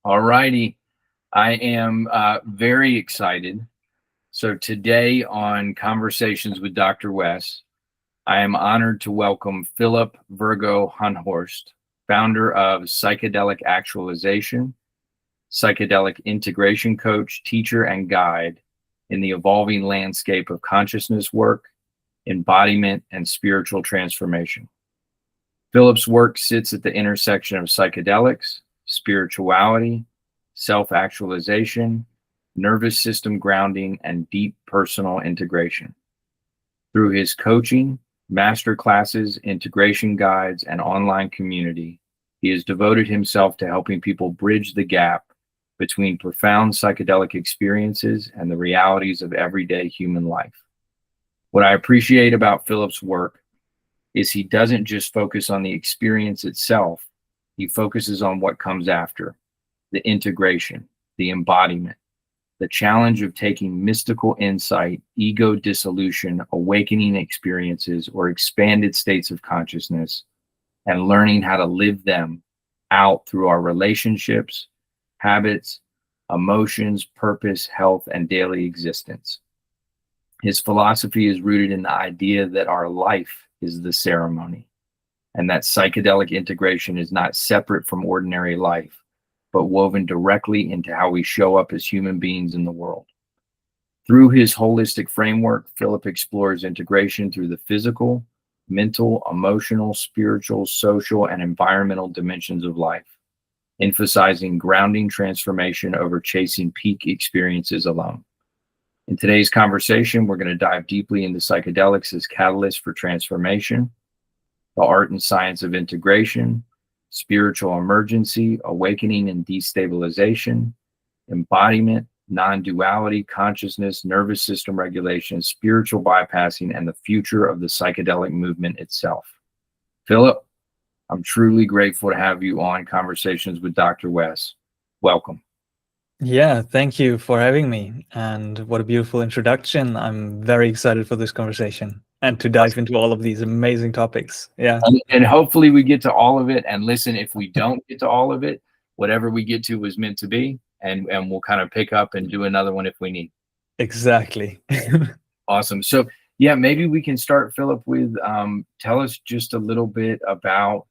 All righty. I am very excited. So today on Conversations with Dr. Wes, I am honored to welcome Philip Vergo Hunhorst, founder of Psychedelic Actualization, psychedelic integration coach, teacher, and guide in the evolving landscape of consciousness work, embodiment, and spiritual transformation. Philip's work sits at the intersection of psychedelics, spirituality, self-actualization, nervous system grounding, and deep personal integration. Through his coaching, master classes, integration guides, and online community, he has devoted himself to helping people bridge the gap between profound psychedelic experiences and the realities of everyday human life. What I appreciate about Philip's work is he doesn't just focus on the experience itself, he focuses on what comes after, the integration, the embodiment, the challenge of taking mystical insight, ego dissolution, awakening experiences, or expanded states of consciousness, and learning how to live them out through our relationships, habits, emotions, purpose, health, and daily existence. His philosophy is rooted in the idea that our life is the ceremony, and that psychedelic integration is not separate from ordinary life, but woven directly into how we show up as human beings in the world. Through his holistic framework, Philip explores integration through the physical, mental, emotional, spiritual, social, and environmental dimensions of life, emphasizing grounding transformation over chasing peak experiences alone. In today's conversation, we're going to dive deeply into psychedelics as catalysts for transformation, the art and science of integration, spiritual emergency, awakening and destabilization, embodiment, non-duality, consciousness, nervous system regulation, spiritual bypassing, and the future of the psychedelic movement itself. Philip, I'm truly grateful to have you on Conversations with Dr. Wes. Welcome. Yeah, thank you for having me. And what a beautiful introduction. I'm very excited for this conversation and to dive into all of these amazing topics. Yeah. And hopefully we get to all of it. And listen, if we don't get to all of it, whatever we get to was meant to be. And we'll kind of pick up and do another one if we need. Exactly. Awesome. So yeah, maybe we can start, Philip, with tell us just a little bit about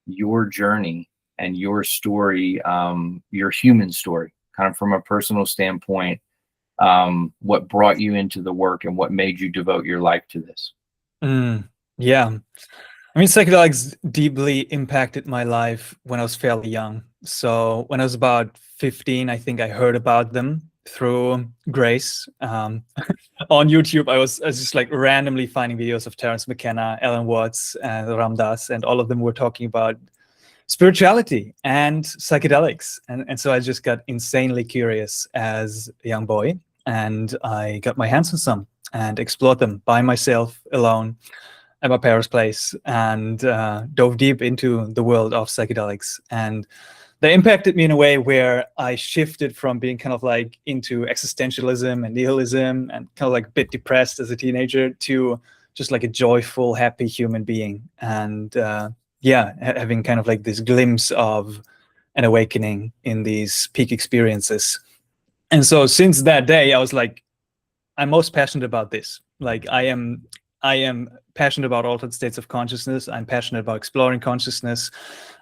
your journey and your story, your human story, kind of from a personal standpoint, what brought you into the work and what made you devote your life to this? Yeah. I mean, psychedelics deeply impacted my life when I was fairly young. So when I was about 15, I think I heard about them through Grace. On YouTube, I was just like randomly finding videos of Terence McKenna, Alan Watts, and Ram Dass, and all of them were talking about spirituality and psychedelics. And so I just got insanely curious as a young boy, and I got my hands on some and explored them by myself, alone, at my parents' place, and dove deep into the world of psychedelics. And they impacted me in a way where I shifted from being kind of like into existentialism and nihilism and kind of like a bit depressed as a teenager to just like a joyful, happy human being. And yeah, having kind of like this glimpse of an awakening in these peak experiences. And so since that day, I was like, I'm most passionate about this. Like I am passionate about altered states of consciousness. I'm passionate about exploring consciousness,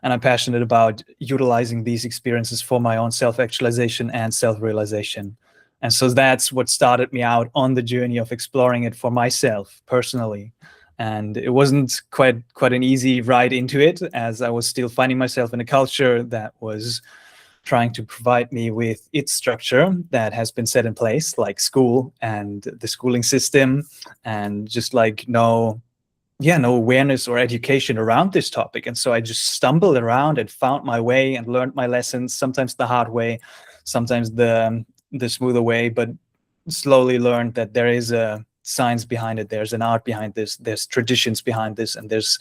and I'm passionate about utilizing these experiences for my own self-actualization and self-realization. And so that's what started me out on the journey of exploring it for myself personally. And it wasn't quite an easy ride into it, as I was still finding myself in a culture that was trying to provide me with its structure that has been set in place, like school and the schooling system, and just like no awareness or education around this topic. And so I just stumbled around and found my way and learned my lessons, sometimes the hard way, sometimes the smoother way, but slowly learned that there is a science behind it, there's an art behind this, there's traditions behind this, and there's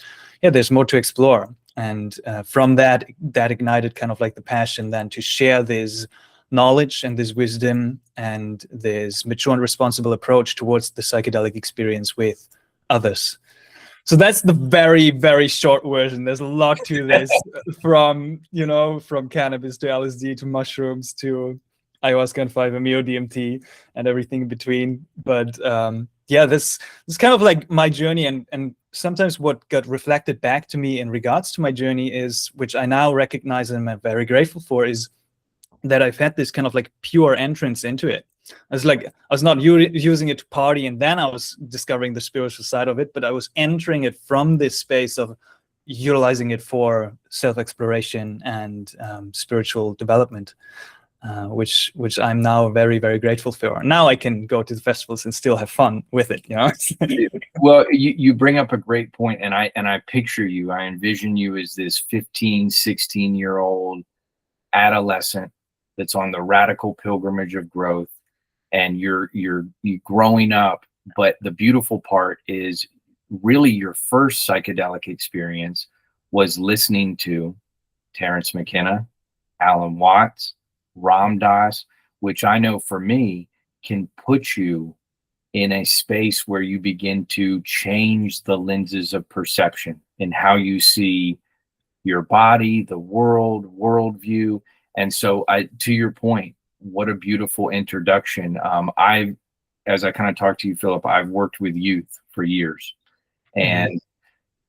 more to explore. And from that ignited kind of like the passion then to share this knowledge and this wisdom and this mature and responsible approach towards the psychedelic experience with others. So that's the very, very short version. There's a lot to this, from from cannabis to LSD to mushrooms to ayahuasca and 5-MeO DMT and everything in between. But yeah, this is kind of like my journey, and sometimes what got reflected back to me in regards to my journey is, which I now recognize and I'm very grateful for, is that I've had this kind of like pure entrance into it. I was not using it to party, and then I was discovering the spiritual side of it, but I was entering it from this space of utilizing it for self-exploration and spiritual development, which I'm now very, very grateful for. Now I can go to the festivals and still have fun with it, Well, you bring up a great point, and I picture you, I envision you as this 15, 16-year-old adolescent that's on the radical pilgrimage of growth, and you're growing up. But the beautiful part is, really your first psychedelic experience was listening to Terrence McKenna, Alan Watts, Ram Dass, which I know for me can put you in a space where you begin to change the lenses of perception and how you see your body, the worldview. And so, to your point, what a beautiful introduction. As I kind of talked to you, Philip, I've worked with youth for years. And,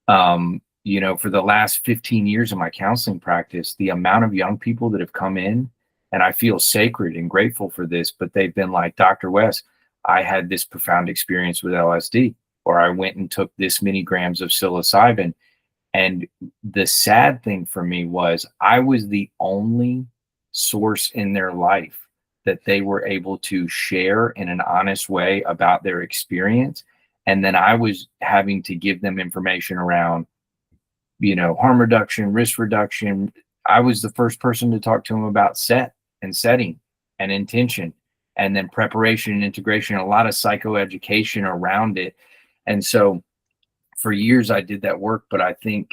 for the last 15 years of my counseling practice, the amount of young people that have come in, and I feel sacred and grateful for this, but they've been like, Dr. West, I had this profound experience with LSD, or I went and took this many grams of psilocybin. And the sad thing for me was, I was the only source in their life that they were able to share in an honest way about their experience. And then I was having to give them information around, harm reduction, risk reduction. I was the first person to talk to them about setting and intention, and then preparation and integration, a lot of psychoeducation around it. And so for years I did that work, but I think,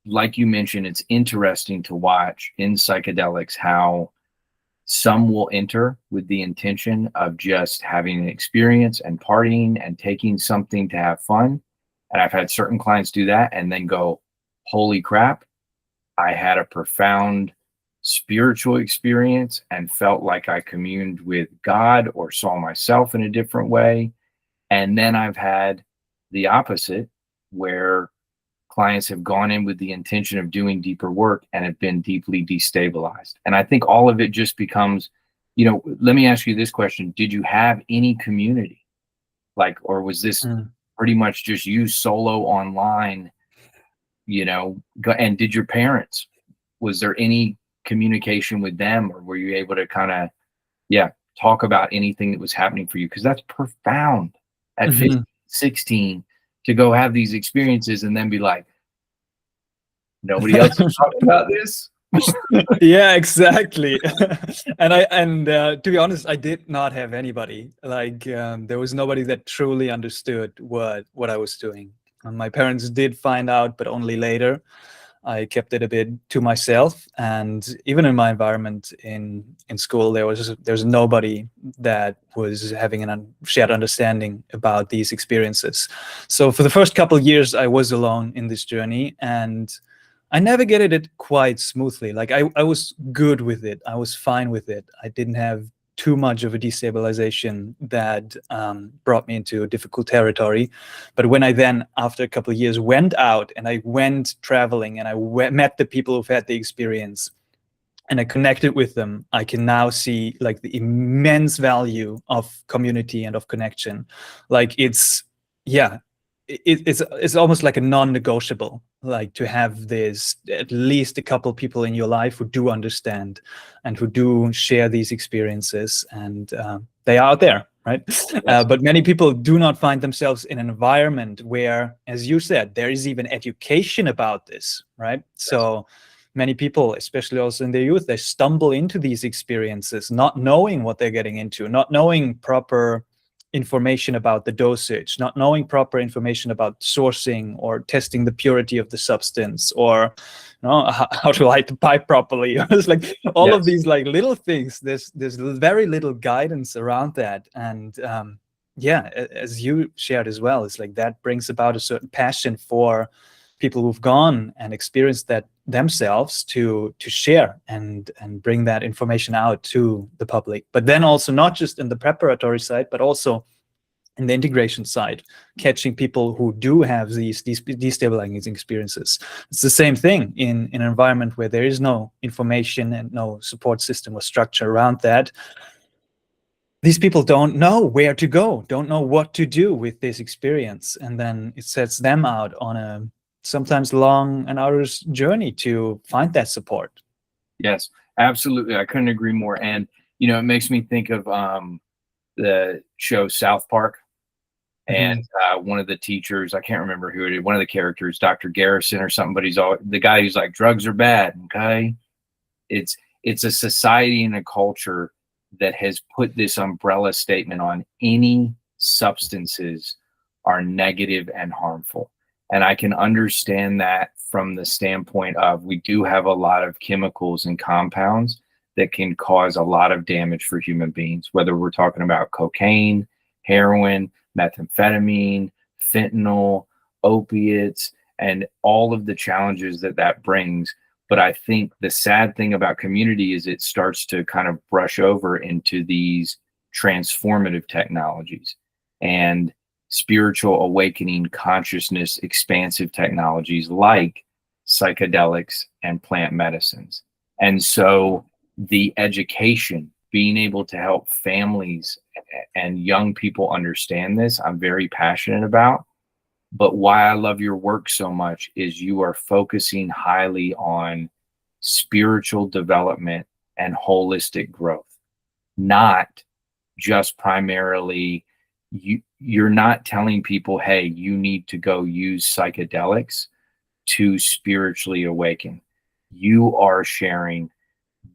like you mentioned, it's interesting to watch in psychedelics how some will enter with the intention of just having an experience and partying and taking something to have fun. And I've had certain clients do that and then go, holy crap, I had a profound spiritual experience and felt like I communed with God or saw myself in a different way. And then I've had the opposite, where clients have gone in with the intention of doing deeper work and have been deeply destabilized. And I think all of it just becomes, let me ask you this question. Did you have any community? Or was this pretty much just you solo online, and did your parents, was there any communication with them, or were you able to kind of, talk about anything that was happening for you? Because that's profound at 15, 16 to go have these experiences and then be like, nobody else is talking about this. Yeah, exactly. and to be honest, I did not have anybody. There was nobody that truly understood what I was doing. My parents did find out, but only later. I kept it a bit to myself, and even in my environment in school, there's nobody that was having a shared understanding about these experiences. So for the first couple of years, I was alone in this journey, and I navigated it quite smoothly. I was good with it. I was fine with it. I didn't have too much of a destabilization that brought me into difficult territory. But when I then, after a couple of years, went out and I went traveling and I met the people who've had the experience and I connected with them, I can now see the immense value of community and of connection. It's almost like a non-negotiable, to have this, at least a couple people in your life who do understand and who do share these experiences, and they are out there, right? Yes. But many people do not find themselves in an environment where, as you said, there is even education about this, right? Yes. So many people, especially also in their youth, they stumble into these experiences not knowing what they're getting into, not knowing proper information about the dosage, not knowing proper information about sourcing or testing the purity of the substance, or how to light the pipe properly. It's all of these little things. There's very little guidance around that, and yeah, as you shared as well, it's like that brings about a certain passion for people who've gone and experienced that themselves to share and bring that information out to the public. But then also not just in the preparatory side, but also in the integration side, catching people who do have these destabilizing experiences. It's the same thing in an environment where there is no information and no support system or structure around that. These people don't know where to go, don't know what to do with this experience. And then it sets them out on a sometimes long and arduous journey to find that support. Yes, absolutely. I couldn't agree more. And, it makes me think of the show South Park. And one of the teachers, I can't remember who it is, one of the characters, Dr. Garrison or something, but he's the guy who's like, drugs are bad. Okay. It's a society and a culture that has put this umbrella statement on any substances are negative and harmful. And I can understand that from the standpoint of we do have a lot of chemicals and compounds that can cause a lot of damage for human beings, whether we're talking about cocaine, heroin, methamphetamine, fentanyl, opiates, and all of the challenges that brings. But I think the sad thing about community is it starts to kind of brush over into these transformative technologies and spiritual awakening, consciousness, expansive technologies like psychedelics and plant medicines. And so the education, being able to help families and young people understand this, I'm very passionate about. But why I love your work so much is you are focusing highly on spiritual development and holistic growth, not just primarily you're not telling people, hey, you need to go use psychedelics to spiritually awaken. You are sharing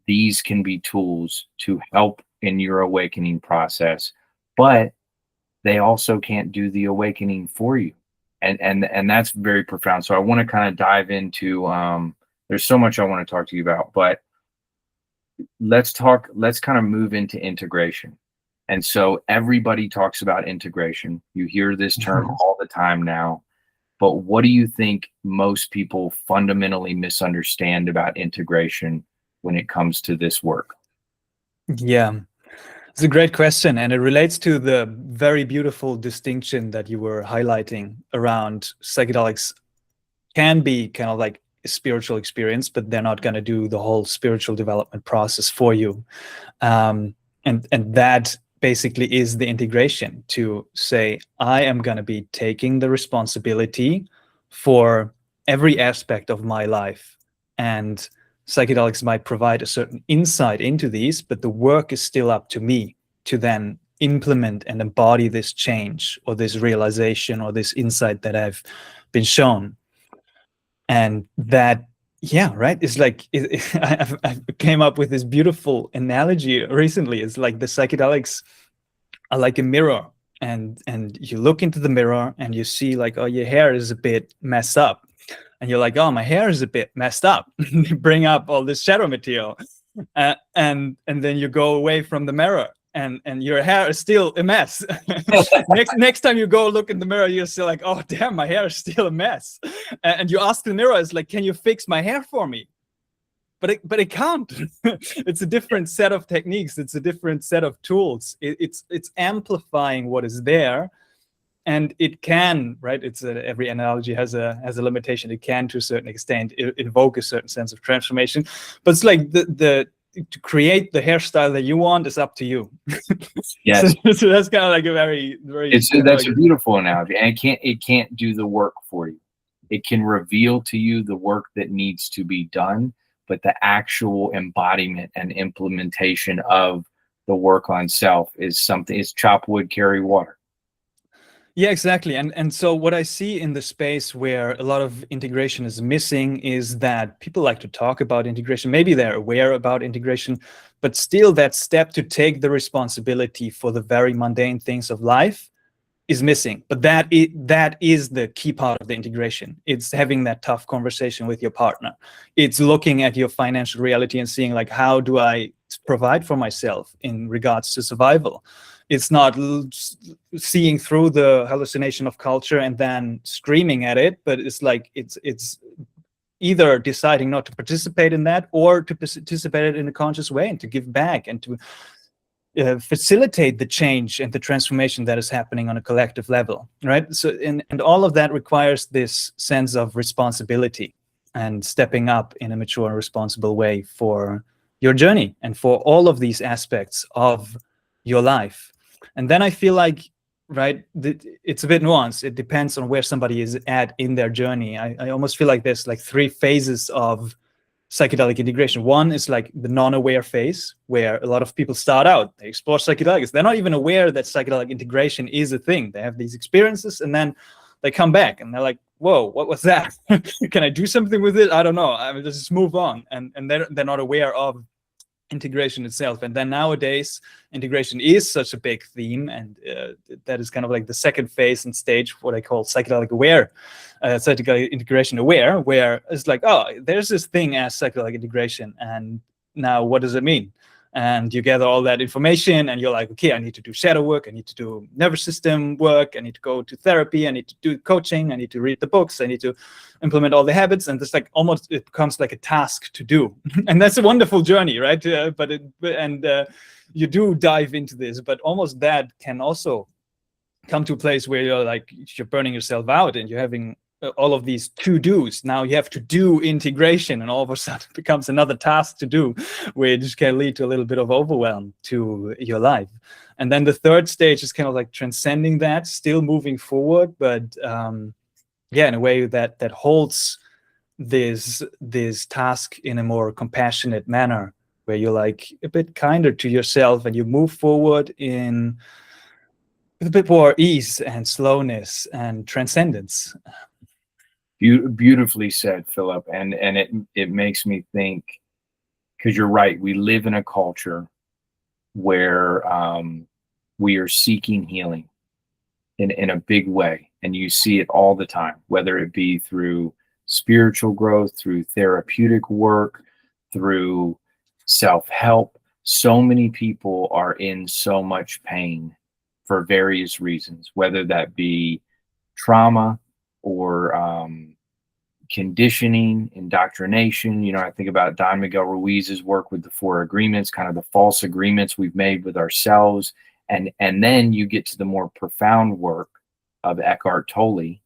these can be tools to help in your awakening process, but they also can't do the awakening for you. And that's very profound. So I want to kind of dive into there's so much I want to talk to you about, but let's kind of move into integration. And so everybody talks about integration. You hear this term all the time now, but what do you think most people fundamentally misunderstand about integration when it comes to this work? Yeah, it's a great question, and it relates to the very beautiful distinction that you were highlighting around psychedelics can be kind of like a spiritual experience, but they're not going to do the whole spiritual development process for you. And that basically is the integration to say, I am going to be taking the responsibility for every aspect of my life. And psychedelics might provide a certain insight into these, but the work is still up to me to then implement and embody this change or this realization or this insight that I've been shown. And that, yeah, right, it's like I came up with this beautiful analogy recently. It's like the psychedelics are like a mirror, and you look into the mirror and you see like, oh, your hair is a bit messed up, and you're like, oh, my hair is a bit messed up. You bring up all this shadow material, and then you go away from the mirror, and your hair is still a mess. next time you go look in the mirror, you're still like, oh damn, my hair is still a mess. And you ask the mirror, it's like, can you fix my hair for me? But it can't. It's a different set of techniques. It's a different set of tools. It's amplifying what is there, and it can, right? Every analogy has a limitation. It can, to a certain extent, invoke a certain sense of transformation. But it's like the to create the hairstyle that you want is up to you. Yes. So that's kind of like a very that's a beautiful analogy, and it can't do the work for you. It can reveal to you the work that needs to be done, but the actual embodiment and implementation of the work on self is something. It's chop wood, carry water. Yeah, exactly. And so what I see in the space where a lot of integration is missing is that people like to talk about integration. Maybe they're aware about integration, but still that step to take the responsibility for the very mundane things of life is missing. But that is the key part of the integration. It's having that tough conversation with your partner. It's looking at your financial reality and seeing like, how do I provide for myself in regards to survival? it's not seeing through the hallucination of culture and then screaming at it, but it's like it's either deciding not to participate in that, or to participate in a conscious way and to give back and to facilitate the change and the transformation that is happening on a collective level, right? So, and all of that requires this sense of responsibility and stepping up in a mature and responsible way for your journey and for all of these aspects of your life. And then I feel like, right, it's a bit nuanced. It depends on where somebody is at in their journey. I almost feel like there's like 3 phases of psychedelic integration. One is like the non-aware phase, where a lot of people start out, they explore psychedelics, they're not even aware that psychedelic integration is a thing. They have these experiences and then they come back and they're like, whoa, what was that? Can I do something with it? I don't know. I mean, just move on. And they're not aware of integration itself. And then nowadays, integration is such a big theme, and that is kind of like the second phase and stage, what I call psychedelic aware, psychedelic integration aware, where it's like, oh, there's this thing as psychedelic integration, and now what does it mean? And you gather all that information and you're like, okay, I need to do shadow work, I need to do nervous system work, I need to go to therapy, I need to do coaching, I need to read the books, I need to implement all the habits. And it's like almost, it becomes like a task to do. And that's a wonderful journey, right? You do dive into this, but almost that can also come to a place where you're burning yourself out and you're having all of these to-dos. Now you have to do integration, and all of a sudden it becomes another task to do, which can lead to a little bit of overwhelm to your life. And then the third stage is kind of like transcending that, still moving forward, but in a way that holds this task in a more compassionate manner, where you're like a bit kinder to yourself and you move forward with a bit more ease and slowness and transcendence. Beautifully said, Philip. And it makes me think, because you're right, we live in a culture where we are seeking healing in a big way. And you see it all the time, whether it be through spiritual growth, through therapeutic work, through self-help. So many people are in so much pain for various reasons, whether that be trauma or conditioning, indoctrination. I think about Don Miguel Ruiz's work with the 4 agreements, kind of the false agreements we've made with ourselves. And then you get to the more profound work of Eckhart Tolle,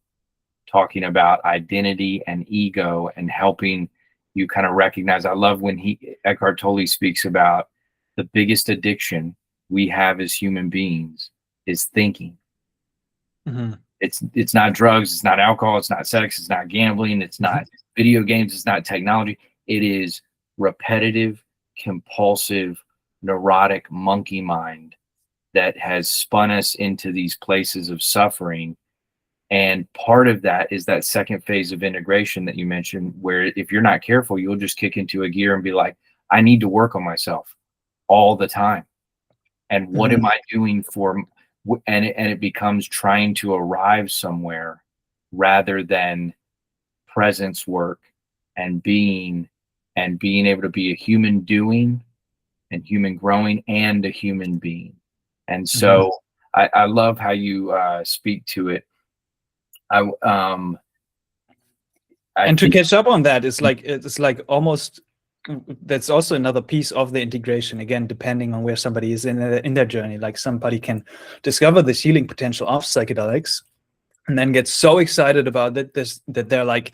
talking about identity and ego and helping you kind of recognize. I love when Eckhart Tolle speaks about the biggest addiction we have as human beings is thinking. Mm-hmm. It's not drugs, it's not alcohol, it's not sex, it's not gambling, it's not video games, it's not technology. It is repetitive, compulsive, neurotic monkey mind that has spun us into these places of suffering. And part of that is that second phase of integration that you mentioned, where if you're not careful, you'll just kick into a gear and be like, I need to work on myself all the time. And what am I doing for? And it becomes trying to arrive somewhere rather than presence work and being able to be a human doing and human growing and a human being. And so I love how you speak to it. And to catch up on that, it's like almost, that's also another piece of the integration, again, depending on where somebody is in their journey. Like somebody can discover this healing potential of psychedelics and then get so excited about it that they're like,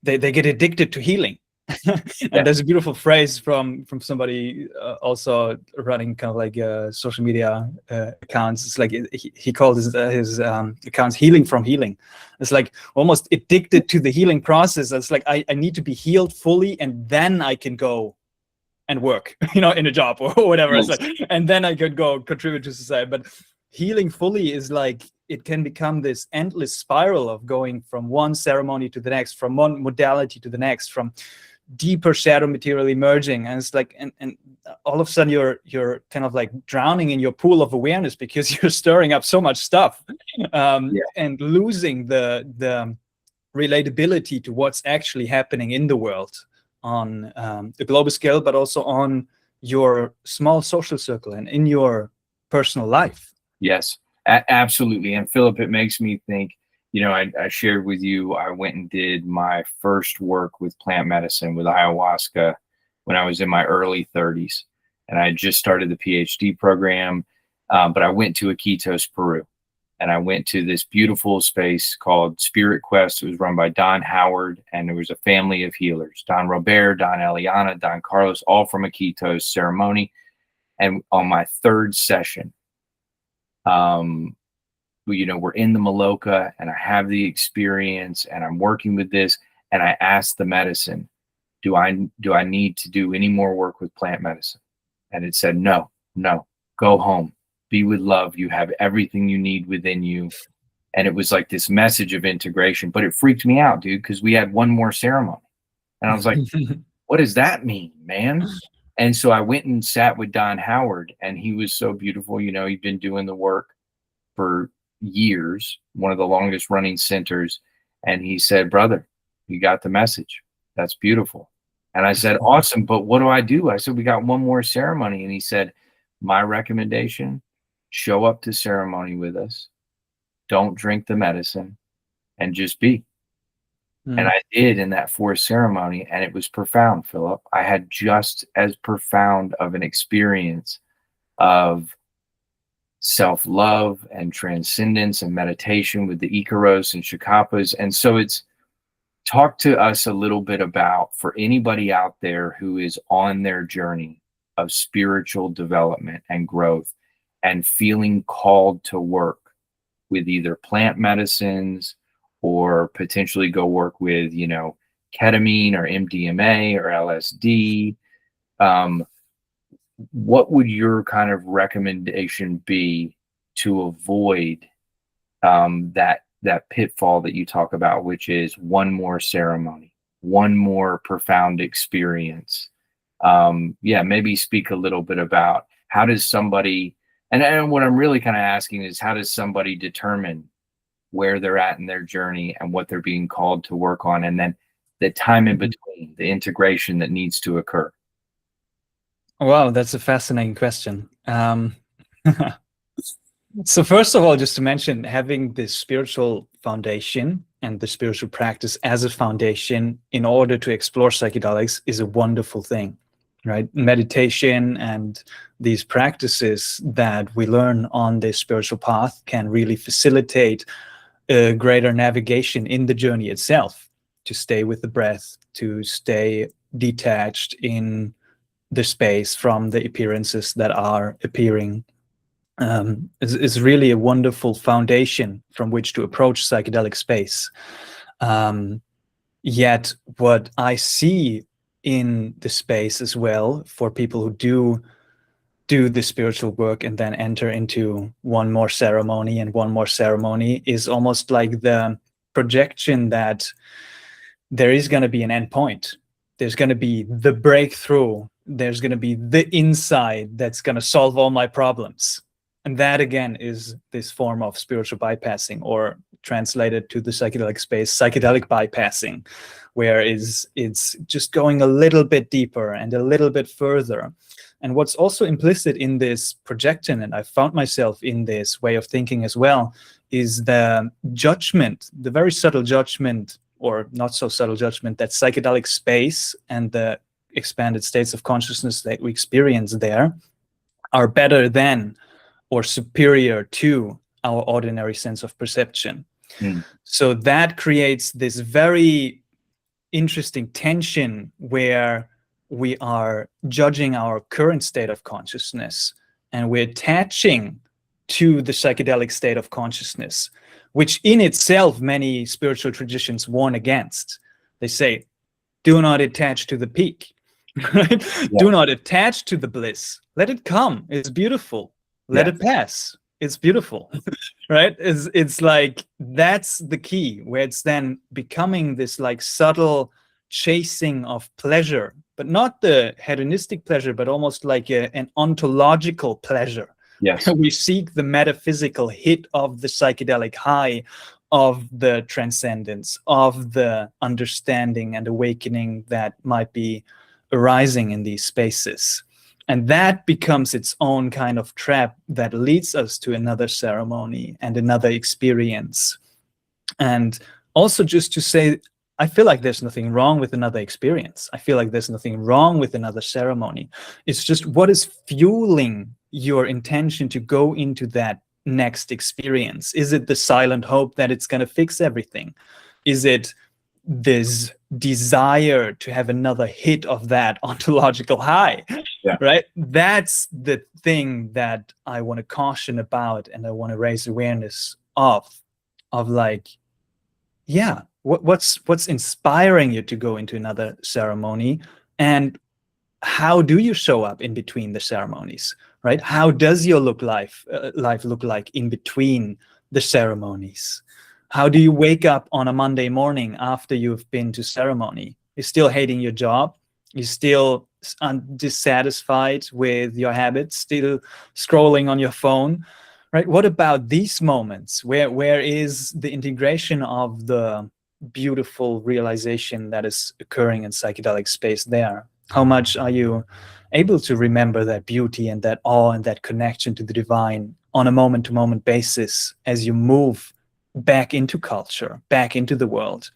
they get addicted to healing. And there's a beautiful phrase from somebody also running kind of like social media accounts. It's like he called his accounts healing from healing. It's like almost addicted to the healing process. It's like I need to be healed fully, and then I can go and work, in a job or whatever. It's like, and then I could go contribute to society. But healing fully is like, it can become this endless spiral of going from one ceremony to the next, from one modality to the next, from deeper shadow material emerging, and it's like, and all of a sudden you're kind of like drowning in your pool of awareness because you're stirring up so much stuff, and losing the relatability to what's actually happening in the world on the global scale, but also on your small social circle and in your personal life. Yes, absolutely. And Philip, it makes me think, I shared with you, I went and did my first work with plant medicine with ayahuasca when I was in my early 30s. And I had just started the PhD program, but I went to Iquitos, Peru. And I went to this beautiful space called Spirit Quest. It was run by Don Howard, and there was a family of healers, Don Robert, Don Eliana, Don Carlos, all from Iquitos ceremony. And on my third session, we're in the Maloka, and I have the experience, and I'm working with this, and I asked the medicine, do I need to do any more work with plant medicine? And it said, no, go home, be with love. You have everything you need within you. And it was like this message of integration, but it freaked me out, dude, because we had one more ceremony. And I was like, what does that mean, man? And so I went and sat with Don Howard, and he was so beautiful. He'd been doing the work for years, one of the longest running centers. And he said, brother, you got the message. That's beautiful. And I said, awesome, but what do I do? I said, we got one more ceremony. And he said, my recommendation, show up to ceremony with us. Don't drink the medicine and just be. And I did in that fourth ceremony, and it was profound, Philip. I had just as profound of an experience of self-love and transcendence and meditation with the Icaros and Shakapas. And so talk to us a little bit about, for anybody out there who is on their journey of spiritual development and growth and feeling called to work with either plant medicines or potentially go work with, ketamine or MDMA or LSD. What would your kind of recommendation be to avoid that pitfall that you talk about, which is one more ceremony, one more profound experience? Maybe speak a little bit about how does somebody, and what I'm really kind of asking is, how does somebody determine where they're at in their journey and what they're being called to work on, and then the time in between, the integration that needs to occur? Wow, that's a fascinating question. So first of all, just to mention, having this spiritual foundation and the spiritual practice as a foundation in order to explore psychedelics is a wonderful thing, right? Meditation and these practices that we learn on this spiritual path can really facilitate a greater navigation in the journey itself, to stay with the breath, to stay detached in the space from the appearances that are appearing. Is really a wonderful foundation from which to approach psychedelic space. Yet what I see in the space as well, for people who do the spiritual work and then enter into one more ceremony and one more ceremony, is almost like the projection that there is going to be an end point. There's going to be the breakthrough. There's going to be the insight that's going to solve all my problems. And that, again, is this form of spiritual bypassing, or translated to the psychedelic space, psychedelic bypassing, where it's just going a little bit deeper and a little bit further. And what's also implicit in this projection, and I found myself in this way of thinking as well, is the judgment, the very subtle judgment, or not so subtle judgment, that psychedelic space and the expanded states of consciousness that we experience there are better than or superior to our ordinary sense of perception. So that creates this very interesting tension where we are judging our current state of consciousness and we're attaching to the psychedelic state of consciousness, which in itself many spiritual traditions warn against. They say, do not attach to the peak. Right? Yeah. Do not attach to the bliss. Let it come. It's beautiful. Let it pass. It's beautiful. Right? It's like, that's the key, where it's then becoming this like subtle chasing of pleasure, but not the hedonistic pleasure, but almost like an ontological pleasure. Yes. We seek the metaphysical hit of the psychedelic high, of the transcendence, of the understanding and awakening that might be arising in these spaces. And that becomes its own kind of trap that leads us to another ceremony and another experience. And also, just to say, I feel like there's nothing wrong with another experience. I feel like there's nothing wrong with another ceremony. It's just what is fueling your intention to go into that next experience? Is it the silent hope that it's going to fix everything? Is it this desire to have another hit of that ontological high? Yeah. Right? That's the thing that I want to caution about, and I want to raise awareness of like, yeah, what's inspiring you to go into another ceremony, and how do you show up in between the ceremonies, right? How does your life look like in between the ceremonies? How do you wake up on a Monday morning after you've been to ceremony? You're still hating your job. You're still dissatisfied with your habits, still scrolling on your phone, right? What about these moments? Where is the integration of the beautiful realization that is occurring in psychedelic space there? How much are you able to remember that beauty and that awe and that connection to the divine on a moment-to-moment basis as you move back into culture, back into the world?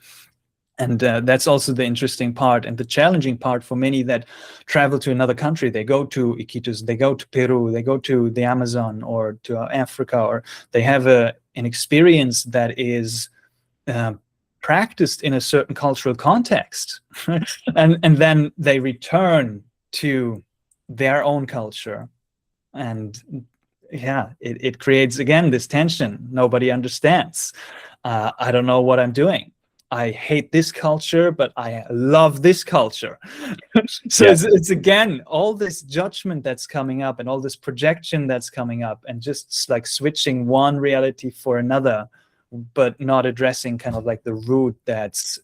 And that's also the interesting part and the challenging part for many that travel to another country. They go to Iquitos, they go to Peru, they go to the Amazon or to Africa, or they have an experience that is practiced in a certain cultural context. and then they return to their own culture. And yeah, it creates, again, this tension. Nobody understands. I don't know what I'm doing. I hate this culture, but I love this culture. So Yeah. it's again, all this judgment that's coming up and all this projection that's coming up, and just like switching one reality for another, but not addressing kind of like the root that's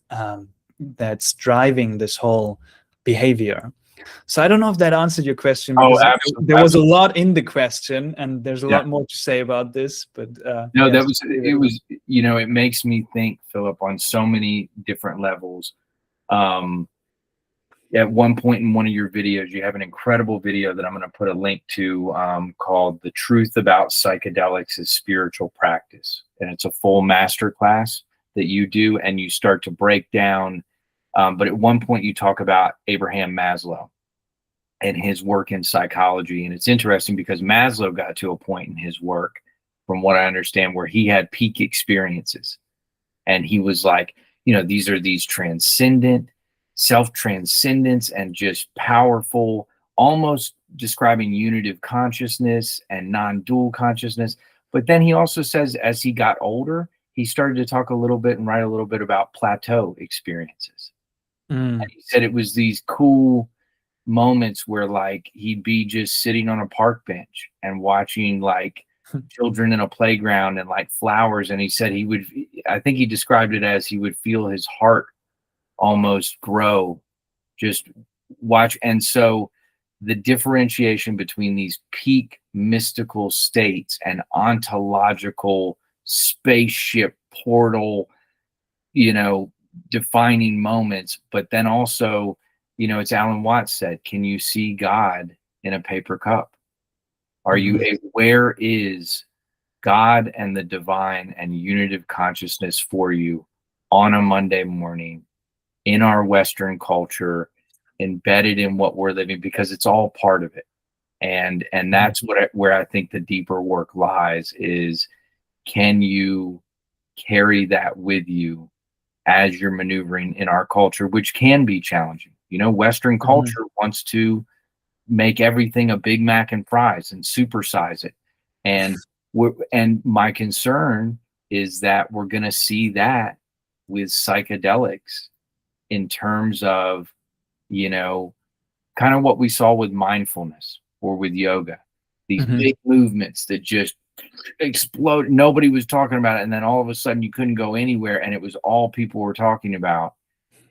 driving this whole behavior. So I don't know if that answered your question, Oh, because absolutely. there was a lot in the question, and there's a Yeah. lot more to say about this. But No, yes, it was, it makes me think, Philip, on so many different levels. At one point in one of your videos, you have an incredible video that I'm going to put a link to, called "The Truth About Psychedelics as Spiritual Practice," and it's a full master class that you do, and you start to break down. But at one point, you talk about Abraham Maslow and his work in psychology, and it's interesting because Maslow got to a point in his work, from what I understand, where he had peak experiences, and he was like, these are these transcendent, self-transcendence, and just powerful, almost describing unitive consciousness and non-dual consciousness. But then he also says, as he got older, he started to talk a little bit and write a little bit about plateau experiences. And he said it was these cool moments where, like, he'd be just sitting on a park bench and watching like children in a playground and like flowers, and he said I think he described it as he would feel his heart almost grow, just watch. And so the differentiation between these peak mystical states and ontological spaceship portal, defining moments, but then also, it's Alan Watts said, can you see God in a paper cup? Are you where is God and the divine and unitive consciousness for you on a Monday morning in our Western culture, embedded in what we're living, because it's all part of it. And that's where I think the deeper work lies, is, can you carry that with you as you're maneuvering in our culture, which can be challenging. Western culture wants to make everything a Big Mac and fries and supersize it. And my concern is that we're going to see that with psychedelics, in terms of, kind of what we saw with mindfulness or with yoga, these big movements that just explode. Nobody was talking about it. And then all of a sudden you couldn't go anywhere, and it was all people were talking about.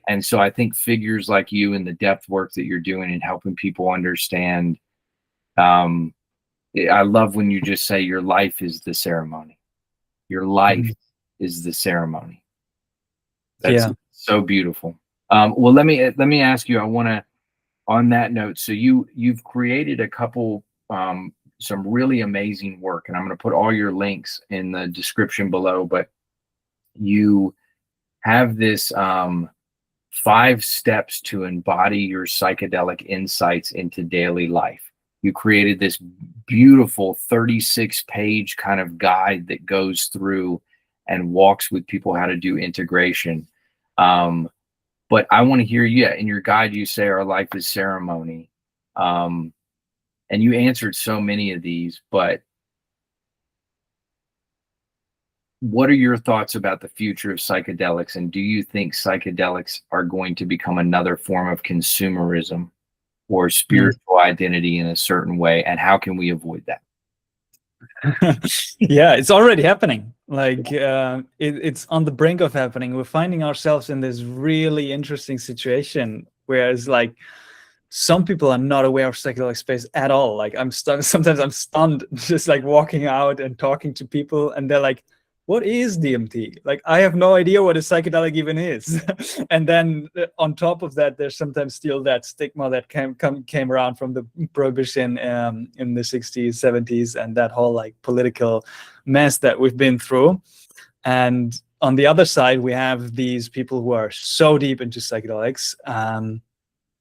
And so I think figures like you and the depth work that you're doing and helping people understand, I love when you just say your life is the ceremony. Your life is the ceremony. That's so beautiful. Well, let me ask you, I want to on that note, so you've created a couple some really amazing work, and I'm going to put all your links in the description below. But you have this 5 steps to embody your psychedelic insights into daily life. You created this beautiful 36-page kind of guide that goes through and walks with people how to do integration. But I want to hear, yeah, in your guide, you say our life is ceremony. And you answered so many of these, but what are your thoughts about the future of psychedelics? And do you think psychedelics are going to become another form of consumerism or spiritual identity in a certain way? And how can we avoid that? Yeah, it's already happening. Like it's on the brink of happening. We're finding ourselves in this really interesting situation where it's like some people are not aware of psychedelic space at all. Like sometimes I'm stunned just like walking out and talking to people, and they're like, what is DMT? Like, I have no idea what a psychedelic even is. And then on top of that, there's sometimes still that stigma that came around from the prohibition in the 60s, 70s, and that whole like political mess that we've been through. And on the other side, we have these people who are so deep into psychedelics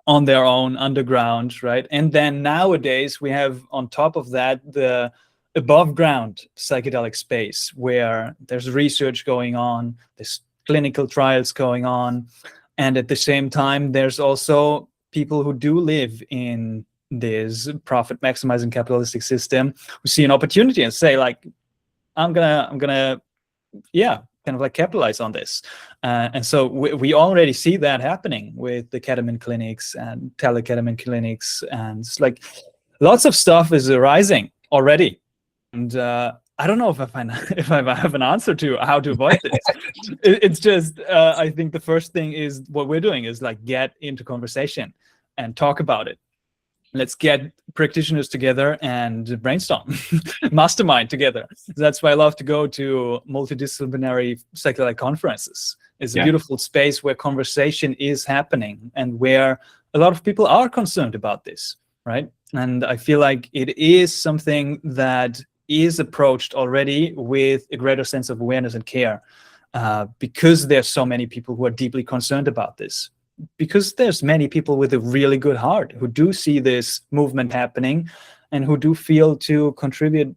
on their own underground, right? And then nowadays we have on top of that the above ground psychedelic space where there's research going on, there's clinical trials going on, and at the same time there's also people who do live in this profit maximizing capitalistic system who see an opportunity and say like, I'm gonna yeah, kind of like capitalize on this. And so we already see that happening with the ketamine clinics and teleketamine clinics, and it's like lots of stuff is arising already. And I don't know if I have an answer to how to avoid this. It's just I think the first thing is what we're doing is like get into conversation and talk about it. Let's get practitioners together and brainstorm, mastermind together. That's why I love to go to multidisciplinary psychedelic conferences. It's a beautiful space where conversation is happening and where a lot of people are concerned about this, right? And I feel like it is something that is approached already with a greater sense of awareness and care, because there's so many people who are deeply concerned about this. Because there's many people with a really good heart who do see this movement happening and who do feel to contribute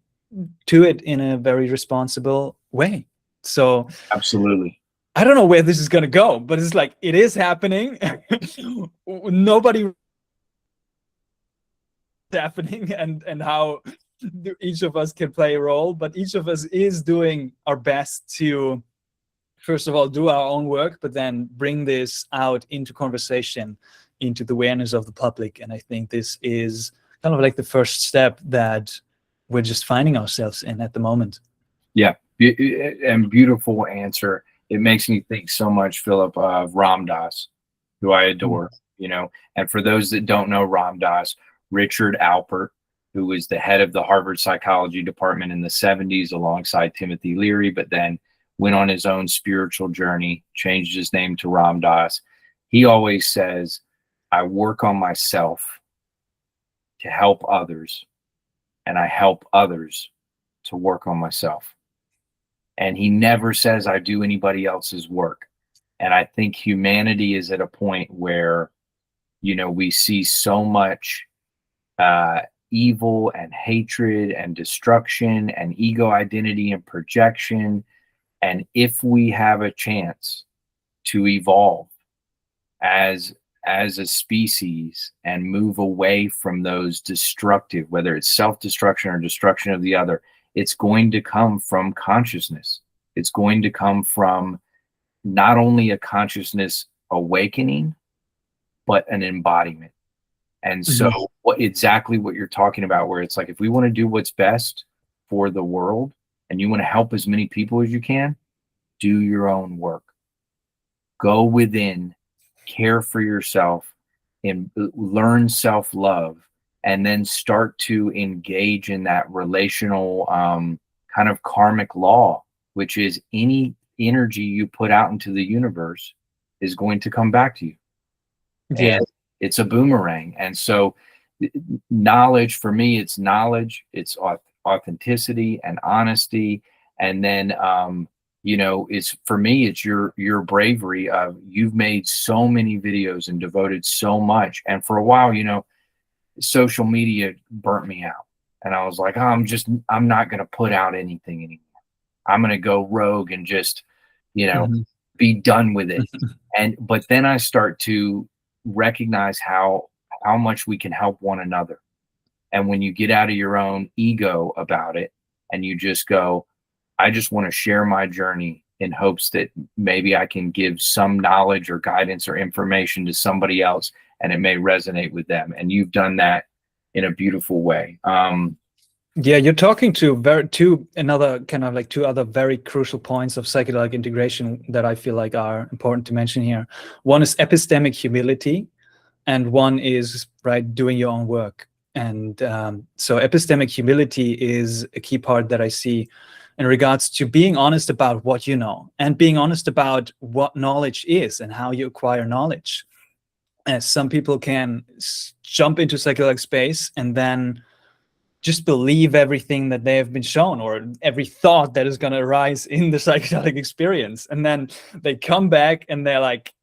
to it in a very responsible way. So Absolutely. I don't know where this is going to go, but it's like, it is happening. Nobody happening and how each of us can play a role, but each of us is doing our best to first of all, do our own work, but then bring this out into conversation, into the awareness of the public. And I think this is kind of like the first step that we're just finding ourselves in at the moment. Yeah, and beautiful answer. It makes me think so much, Philip, of Ram Dass, who I adore, you know. And for those that don't know Ram Dass, Richard Alpert, who was the head of the Harvard Psychology Department in the 70s alongside Timothy Leary, but then went on his own spiritual journey, changed his name to Ram Dass. He always says, I work on myself to help others, and I help others to work on myself. And he never says I do anybody else's work. And I think humanity is at a point where, you know, we see so much evil and hatred and destruction and ego identity and projection. And if we have a chance to evolve as a species and move away from those destructive, whether it's self-destruction or destruction of the other, it's going to come from consciousness. It's going to come from not only a consciousness awakening, but an embodiment. And so exactly what you're talking about, where it's like, if we want to do what's best for the world, and you want to help as many people as you can, do your own work. Go within, care for yourself, and learn self-love, and then start to engage in that relational kind of karmic law, which is any energy you put out into the universe is going to come back to you. Yeah. it's a boomerang. And so knowledge for me, it's knowledge, it's authenticity and honesty. And then, it's for me, it's your bravery of you've made so many videos and devoted so much. And for a while, social media burnt me out. And I was like, oh, I'm not going to put out anything anymore. I'm going to go rogue and just, Mhm. be done with it. But then I start to recognize how much we can help one another. And when you get out of your own ego about it and you just go, I just want to share my journey in hopes that maybe I can give some knowledge or guidance or information to somebody else and it may resonate with them. And you've done that in a beautiful way. Yeah, you're talking to two other very crucial points of psychedelic integration that I feel like are important to mention here. One is epistemic humility, and one is doing your own work. And so epistemic humility is a key part that I see in regards to being honest about what you know and being honest about what knowledge is and how you acquire knowledge. As some people can jump into psychedelic space and then just believe everything that they have been shown or every thought that is going to arise in the psychedelic experience. And then they come back and they're like,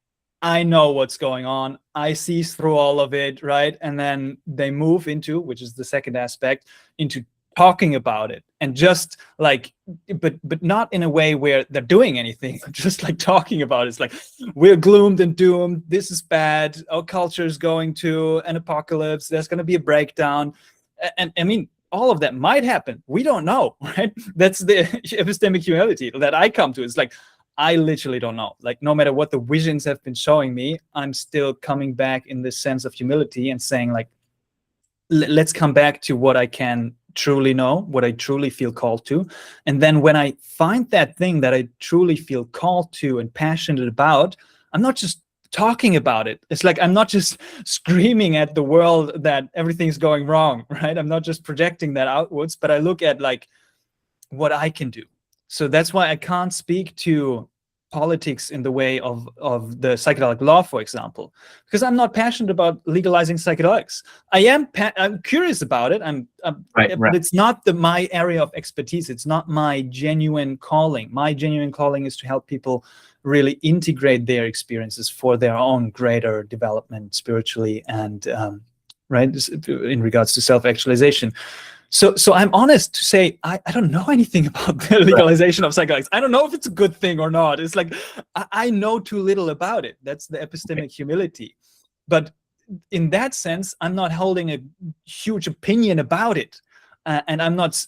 I know what's going on. I see through all of it, right? And then they move into, which is the second aspect, into talking about it and just like, but not in a way where they're doing anything, just like talking about it. It's like, we're gloomed and doomed. This is bad. Our culture is going to an apocalypse. There's going to be a breakdown. And I mean, all of that might happen. We don't know, right? That's the epistemic humility that I come to. It's like, I literally don't know. Like, no matter what the visions have been showing me, I'm still coming back in this sense of humility and saying, like, let's come back to what I can truly know, what I truly feel called to. And then when I find that thing that I truly feel called to and passionate about, I'm not just talking about it. It's like I'm not just screaming at the world that everything's going wrong, right? I'm not just projecting that outwards, but I look at like what I can do. So that's why I can't speak to politics in the way of the psychedelic law, for example, because I'm not passionate about legalizing psychedelics. I'm curious about it. Right. But it's not my area of expertise. It's not my genuine calling. My genuine calling is to help people really integrate their experiences for their own greater development spiritually and in regards to self-actualization. So I'm honest to say I don't know anything about the legalization of psychedelics. I don't know if it's a good thing or not. It's like I know too little about it. That's the epistemic humility. But in that sense, I'm not holding a huge opinion about it, and I'm not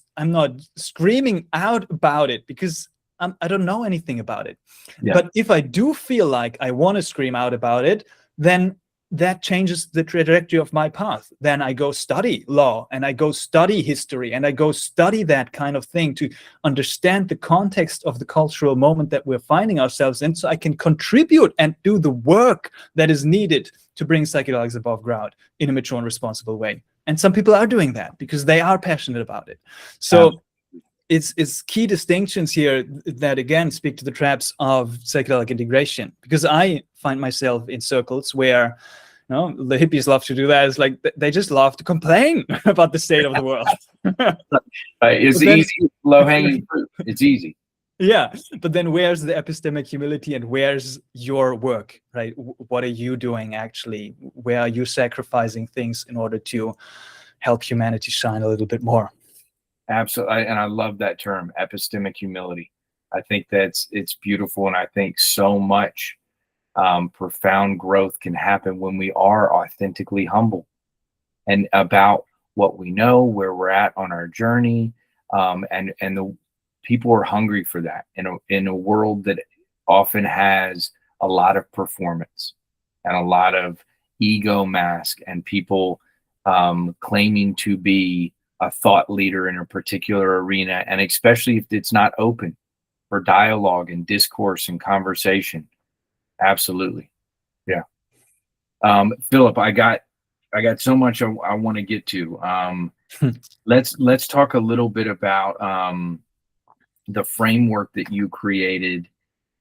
screaming out about it because I don't know anything about it. Yeah. But if I do feel like I want to scream out about it, then that changes the trajectory of my path. Then I go study law and I go study history and I go study that kind of thing to understand the context of the cultural moment that we're finding ourselves in, so I can contribute and do the work that is needed to bring psychedelics above ground in a mature and responsible way. And some people are doing that because they are passionate about it. So it's key distinctions here that again speak to the traps of psychedelic integration, because I find myself in circles where the hippies love to do that. It's like they just love to complain about the state of the world. It's easy, low-hanging fruit. It's easy. Yeah, but then where's the epistemic humility and where's your work, right? What are you doing actually? Where are you sacrificing things in order to help humanity shine a little bit more? Absolutely. And I love that term, epistemic humility. I think it's beautiful. And I think so much profound growth can happen when we are authentically humble and about what we know, where we're at on our journey. And the people are hungry for that in a world that often has a lot of performance and a lot of ego mask and people claiming to be a thought leader in a particular arena, and especially if it's not open for dialogue and discourse and conversation. Absolutely. Yeah. Philip, I got so much I want to get to. Let's talk a little bit about the framework that you created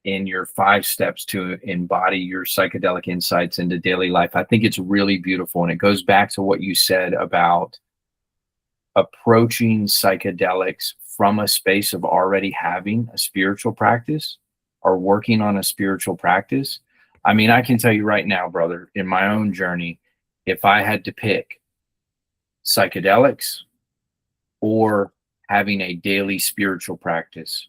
in your 5 steps to embody your psychedelic insights into daily life. I think it's really beautiful. And it goes back to what you said about approaching psychedelics from a space of already having a spiritual practice or working on a spiritual practice. I mean, I can tell you right now, brother, in my own journey, if I had to pick psychedelics or having a daily spiritual practice,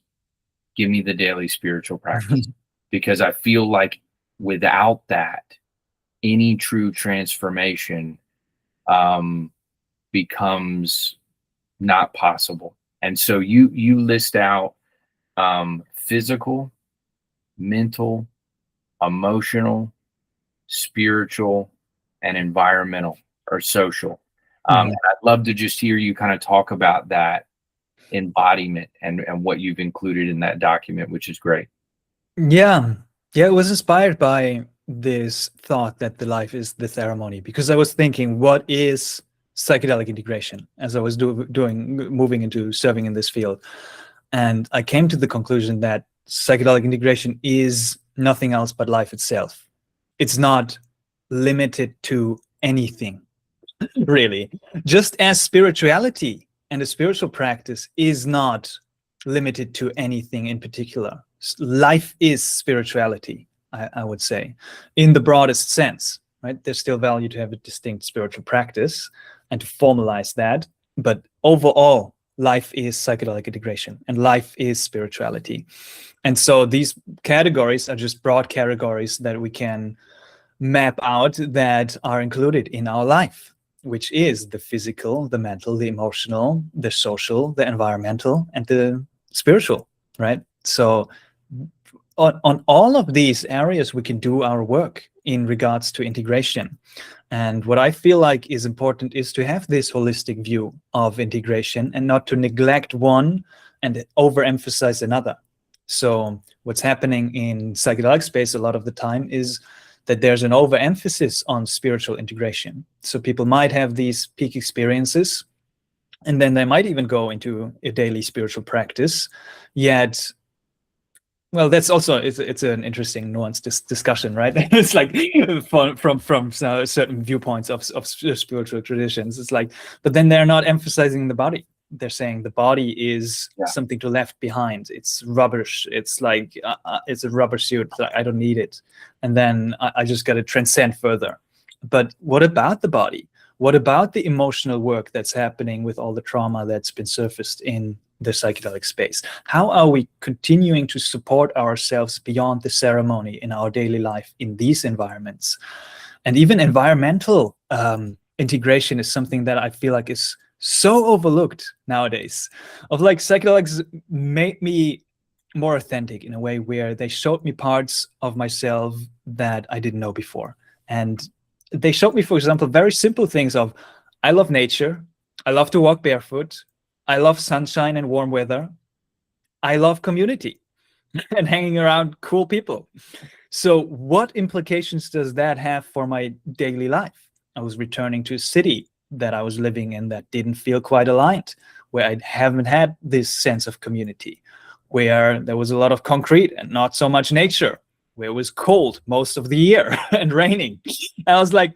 give me the daily spiritual practice, because I feel like without that, any true transformation becomes not possible. And so you list out physical, mental, emotional, spiritual, and environmental or social. And I'd love to just hear you kind of talk about that embodiment and what you've included in that document, which is great. Yeah, it was inspired by this thought that the life is the ceremony, because I was thinking, what is psychedelic integration as I was moving into serving in this field? And I came to the conclusion that psychedelic integration is nothing else but life itself. It's not limited to anything, really. Just as spirituality and a spiritual practice is not limited to anything in particular. Life is spirituality, I would say, in the broadest sense, right? There's still value to have a distinct spiritual practice and to formalize that. But overall, life is psychedelic integration and life is spirituality. And so these categories are just broad categories that we can map out that are included in our life, which is the physical, the mental, the emotional, the social, the environmental, and the spiritual, right? So on all of these areas, we can do our work in regards to integration. And what I feel like is important is to have this holistic view of integration and not to neglect one and overemphasize another. So what's happening in psychedelic space a lot of the time is that there's an overemphasis on spiritual integration. So people might have these peak experiences, and then they might even go into a daily spiritual practice. Yet, well, that's also it's an interesting nuanced discussion, right? It's like from certain viewpoints of spiritual traditions. It's like, but then they're not emphasizing the body. They're saying the body is something to left behind. It's rubbish. It's like it's a rubber suit. I don't need it. And then I just got to transcend further. But what about the body? What about the emotional work that's happening with all the trauma that's been surfaced in the psychedelic space? How are we continuing to support ourselves beyond the ceremony in our daily life in these environments? And even environmental integration is something that I feel like is so overlooked nowadays. Of like, psychedelics made me more authentic in a way where they showed me parts of myself that I didn't know before. And they showed me, for example, very simple things of, I love nature, I love to walk barefoot, I love sunshine and warm weather, I love community and hanging around cool people. So what implications does that have for my daily life? I was returning to a city that I was living in that didn't feel quite aligned, where I haven't had this sense of community, where there was a lot of concrete and not so much nature, where it was cold most of the year and raining. And I was like,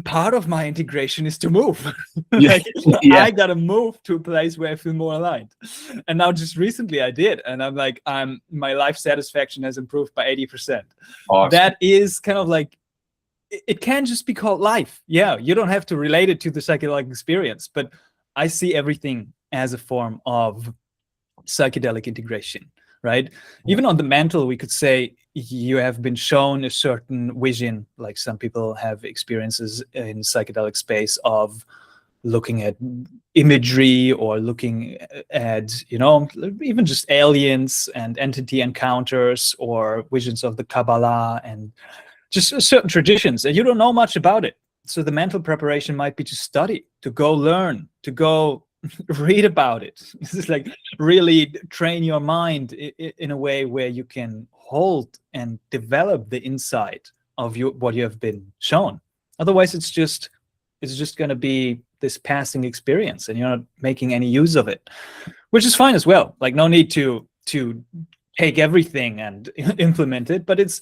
part of my integration is to move. Like, I gotta move to a place where I feel more aligned. And now just recently I did, and I'm like, my life satisfaction has improved by 80%. Awesome. That is kind of like, it can just be called life. Yeah, you don't have to relate it to the psychedelic experience, but I see everything as a form of psychedelic integration, right? Even on the mental, we could say you have been shown a certain vision, like some people have experiences in psychedelic space of looking at imagery or looking at, even just aliens and entity encounters or visions of the Kabbalah and just certain traditions, and you don't know much about it. So the mental preparation might be to study, to go learn, to go read about it. This is like really train your mind in a way where you can hold and develop the insight of what you have been shown. Otherwise, it's just going to be this passing experience, and you're not making any use of it, which is fine as well. Like, no need to take everything and implement it, but it's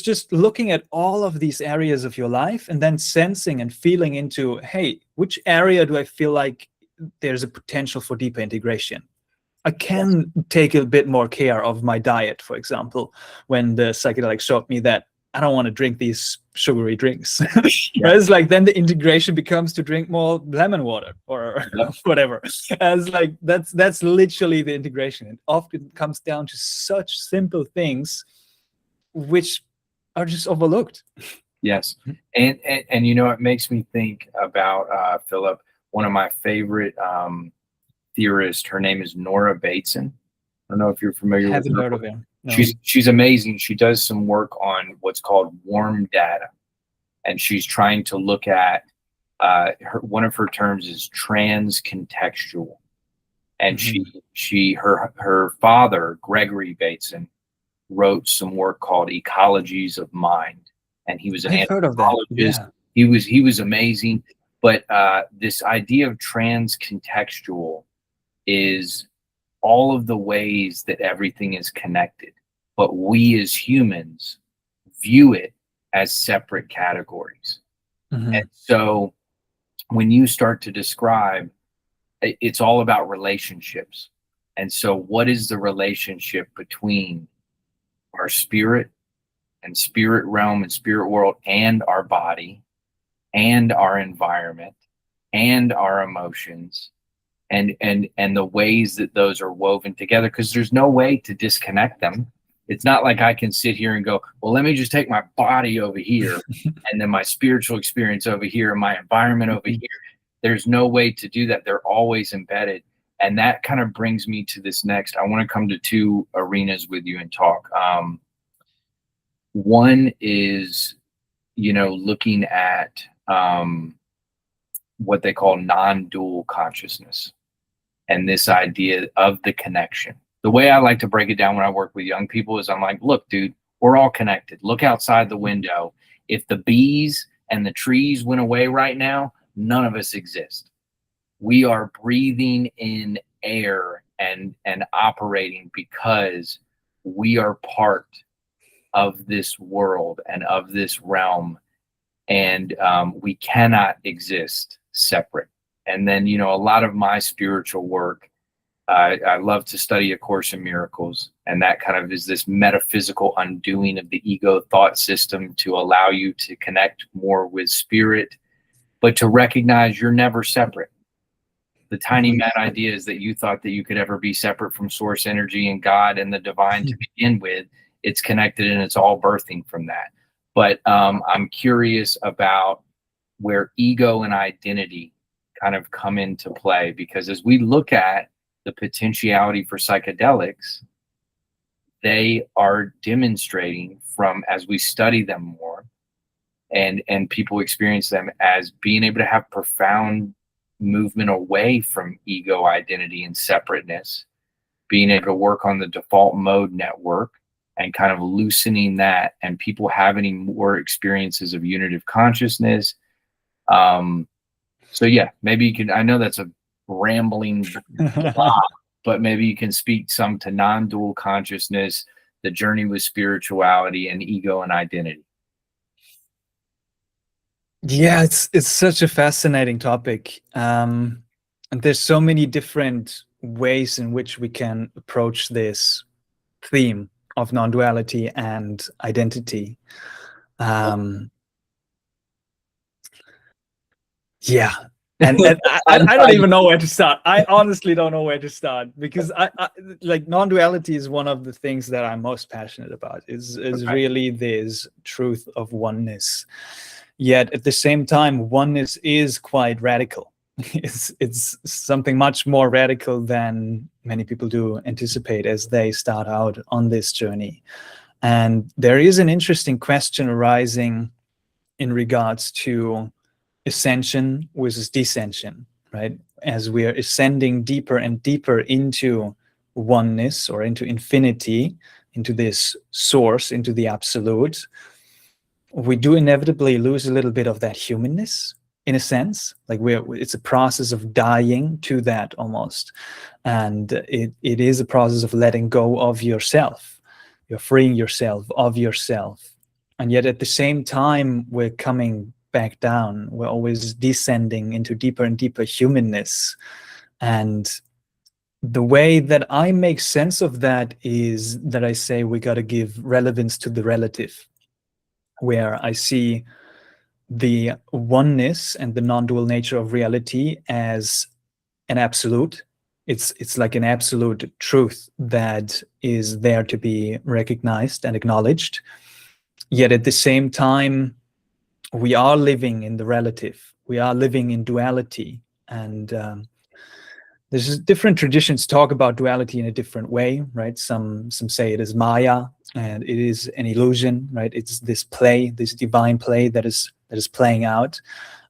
just looking at all of these areas of your life and then sensing and feeling into, hey, which area do I feel like there's a potential for deeper integration? I can take a bit more care of my diet, for example, when the psychedelic showed me that I don't want to drink these sugary drinks. It's like then the integration becomes to drink more lemon water or whatever. As like that's literally the integration. It often comes down to such simple things which are just overlooked. Yes. And it makes me think about Philip, one of my favorite theorists. Her name is Nora Bateson. I don't know if you're familiar with her. Haven't heard of him. No. She's amazing. She does some work on what's called warm data, and she's trying to look at one of her terms is transcontextual. And her father, Gregory Bateson, wrote some work called Ecologies of Mind, and he was an anthropologist. He was amazing. But this idea of transcontextual is all of the ways that everything is connected, but we as humans view it as separate categories. And so when you start to describe, it's all about relationships. And so what is the relationship between our spirit and spirit realm and spirit world and our body and our environment and our emotions and the ways that those are woven together? Because there's no way to disconnect them. It's not like I can sit here and go, well, let me just take my body over here and then my spiritual experience over here and my environment over here. There's no way to do that. They're always embedded. And that kind of brings me to this next. I want to come to two arenas with you and talk. One is, looking at what they call non-dual consciousness and this idea of the connection. The way I like to break it down when I work with young people is I'm like, look, dude, we're all connected. Look outside the window. If the bees and the trees went away right now, none of us exist. We are breathing in air and operating because we are part of this world and of this realm. And we cannot exist separate. And then, a lot of my spiritual work, I love to study A Course in Miracles. And that kind of is this metaphysical undoing of the ego thought system to allow you to connect more with spirit, but to recognize you're never separate. The tiny mad idea is that you thought that you could ever be separate from source energy and God and the divine to begin with. It's connected and it's all birthing from that. But I'm curious about where ego and identity kind of come into play, because as we look at the potentiality for psychedelics, they are demonstrating from, as we study them more and people experience them, as being able to have profound movement away from ego, identity, and separateness, being able to work on the default mode network and kind of loosening that, and people having more experiences of unitive consciousness. So yeah, maybe you can, I know that's a rambling lot, but maybe you can speak some to non-dual consciousness, the journey with spirituality, and ego and identity. Yeah, it's such a fascinating topic. And there's so many different ways in which we can approach this theme of non-duality and identity. Yeah. And I don't even know where to start. I honestly don't know where to start, because I like non-duality is one of the things that I'm most passionate about, is really this truth of oneness. Yet at the same time, oneness is quite radical. It's something much more radical than many people do anticipate as they start out on this journey. And there is an interesting question arising in regards to ascension versus descension, right? As we are ascending deeper and deeper into oneness or into infinity, into this source, into the absolute, we do inevitably lose a little bit of that humanness. in a sense. Like it's a process of dying to that almost, and it is a process of letting go of yourself. You're freeing yourself of yourself, and yet at the same time we're coming back down. We're always descending into deeper and deeper humanness. And the way that I make sense of that is that I say we got to give relevance to the relative, where I see the oneness and the non-dual nature of reality as an absolute. It's like an absolute truth that is there to be recognized and acknowledged. Yet at the same time, we are living in the relative. We are living in duality. And there's different traditions talk about duality in a different way, right? Some say it is Maya and it is an illusion, right? It's this play, this divine play that is playing out.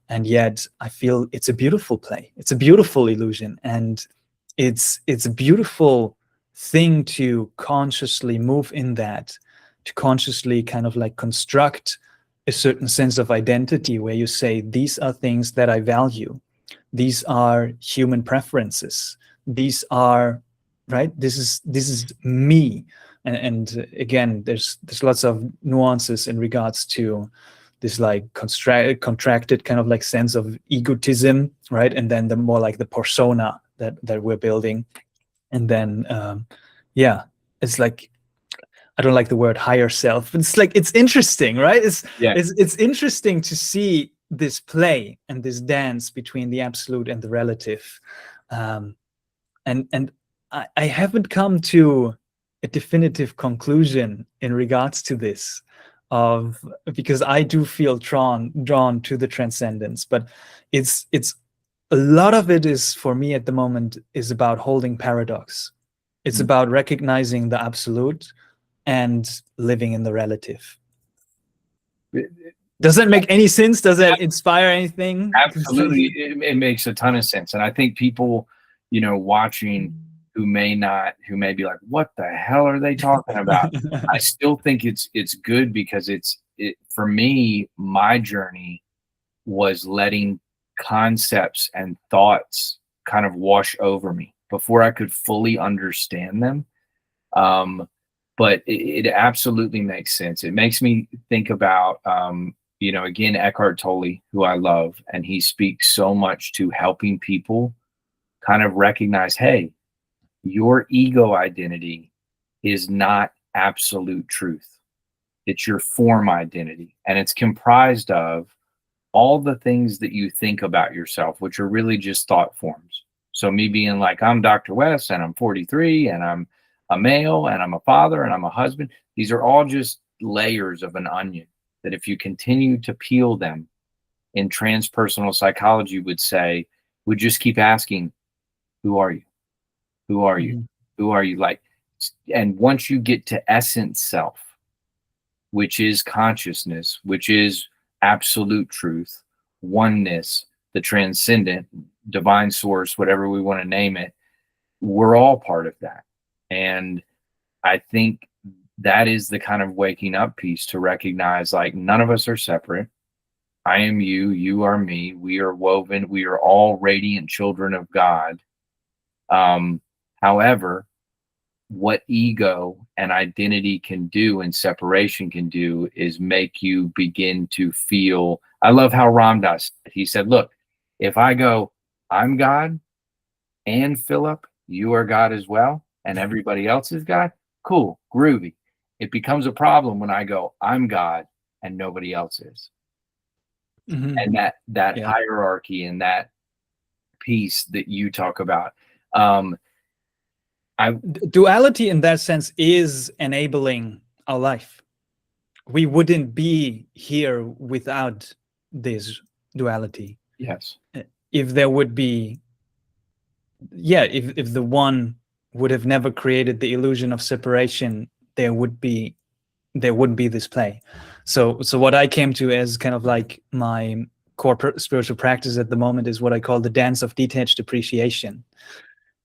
And yet I feel it's a beautiful play. It's a beautiful illusion. And it's a beautiful thing to consciously move in that, to consciously kind of like construct a certain sense of identity where you say, these are things that I value. These are human preferences. These are, right? This is me. And again, there's lots of nuances in regards to this like contracted kind of like sense of egotism, right? And then the more like the persona that we're building. And then yeah, it's like, I don't like the word higher self, but it's like, it's interesting, right? It's interesting to see this play and this dance between the absolute and the relative. And I haven't come to a definitive conclusion in regards to this, because I do feel drawn to the transcendence, but it's a lot of it is, for me at the moment, is about holding paradox. It's about recognizing the absolute and living in the relative. Does that make any sense? Does that inspire anything? Absolutely. It makes a ton of sense. And I think people, watching who may be like, what the hell are they talking about? I still think it's good, because for me, my journey was letting concepts and thoughts kind of wash over me before I could fully understand them. But it absolutely makes sense. It makes me think about, again, Eckhart Tolle, who I love, and he speaks so much to helping people kind of recognize, hey, your ego identity is not absolute truth. It's your form identity, and it's comprised of all the things that you think about yourself, which are really just thought forms. So me being like, I'm Dr. West and I'm 43 and I'm a male and I'm a father and I'm a husband. These are all just layers of an onion that if you continue to peel them, in transpersonal psychology would just keep asking, who are you? Who are you? Who are you? Like, and once you get to essence self, which is consciousness, which is absolute truth, oneness, the transcendent, divine source, whatever we want to name it, we're all part of that. And I think that is the kind of waking up piece, to recognize, like, none of us are separate. I am you, you are me. We are woven. We are all radiant children of God. However, what ego and identity can do and separation can do is make you begin to feel. I love how Ram Dass, he said, look, if I go, I'm God, and Philip, you are God as well, and everybody else is God, cool, groovy. It becomes a problem when I go, I'm God and nobody else is. And that hierarchy and that piece that you talk about, duality in that sense is enabling our life. We wouldn't be here without this duality. Yes. If there would be, if the one would have never created the illusion of separation, there wouldn't be this play. So what I came to as kind of like my core spiritual practice at the moment is what I call the dance of detached appreciation.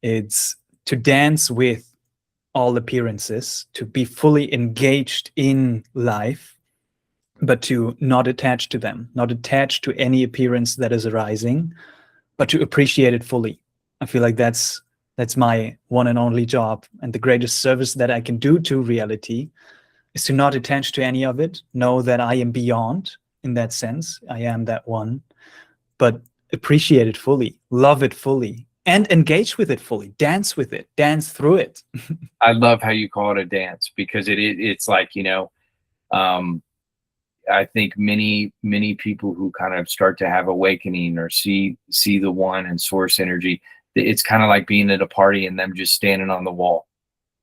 It's to dance with all appearances, to be fully engaged in life, but to not attach to them, not attach to any appearance that is arising, but to appreciate it fully. I feel like that's my one and only job, and the greatest service that I can do to reality is to not attach to any of it, know that I am beyond in that sense. I am that one, but appreciate it fully, love it fully, and engage with it fully, dance with it, dance through it. I love how you call it a dance, because it's like, I think many people who kind of start to have awakening or see the one and source energy, it's kind of like being at a party and them just standing on the wall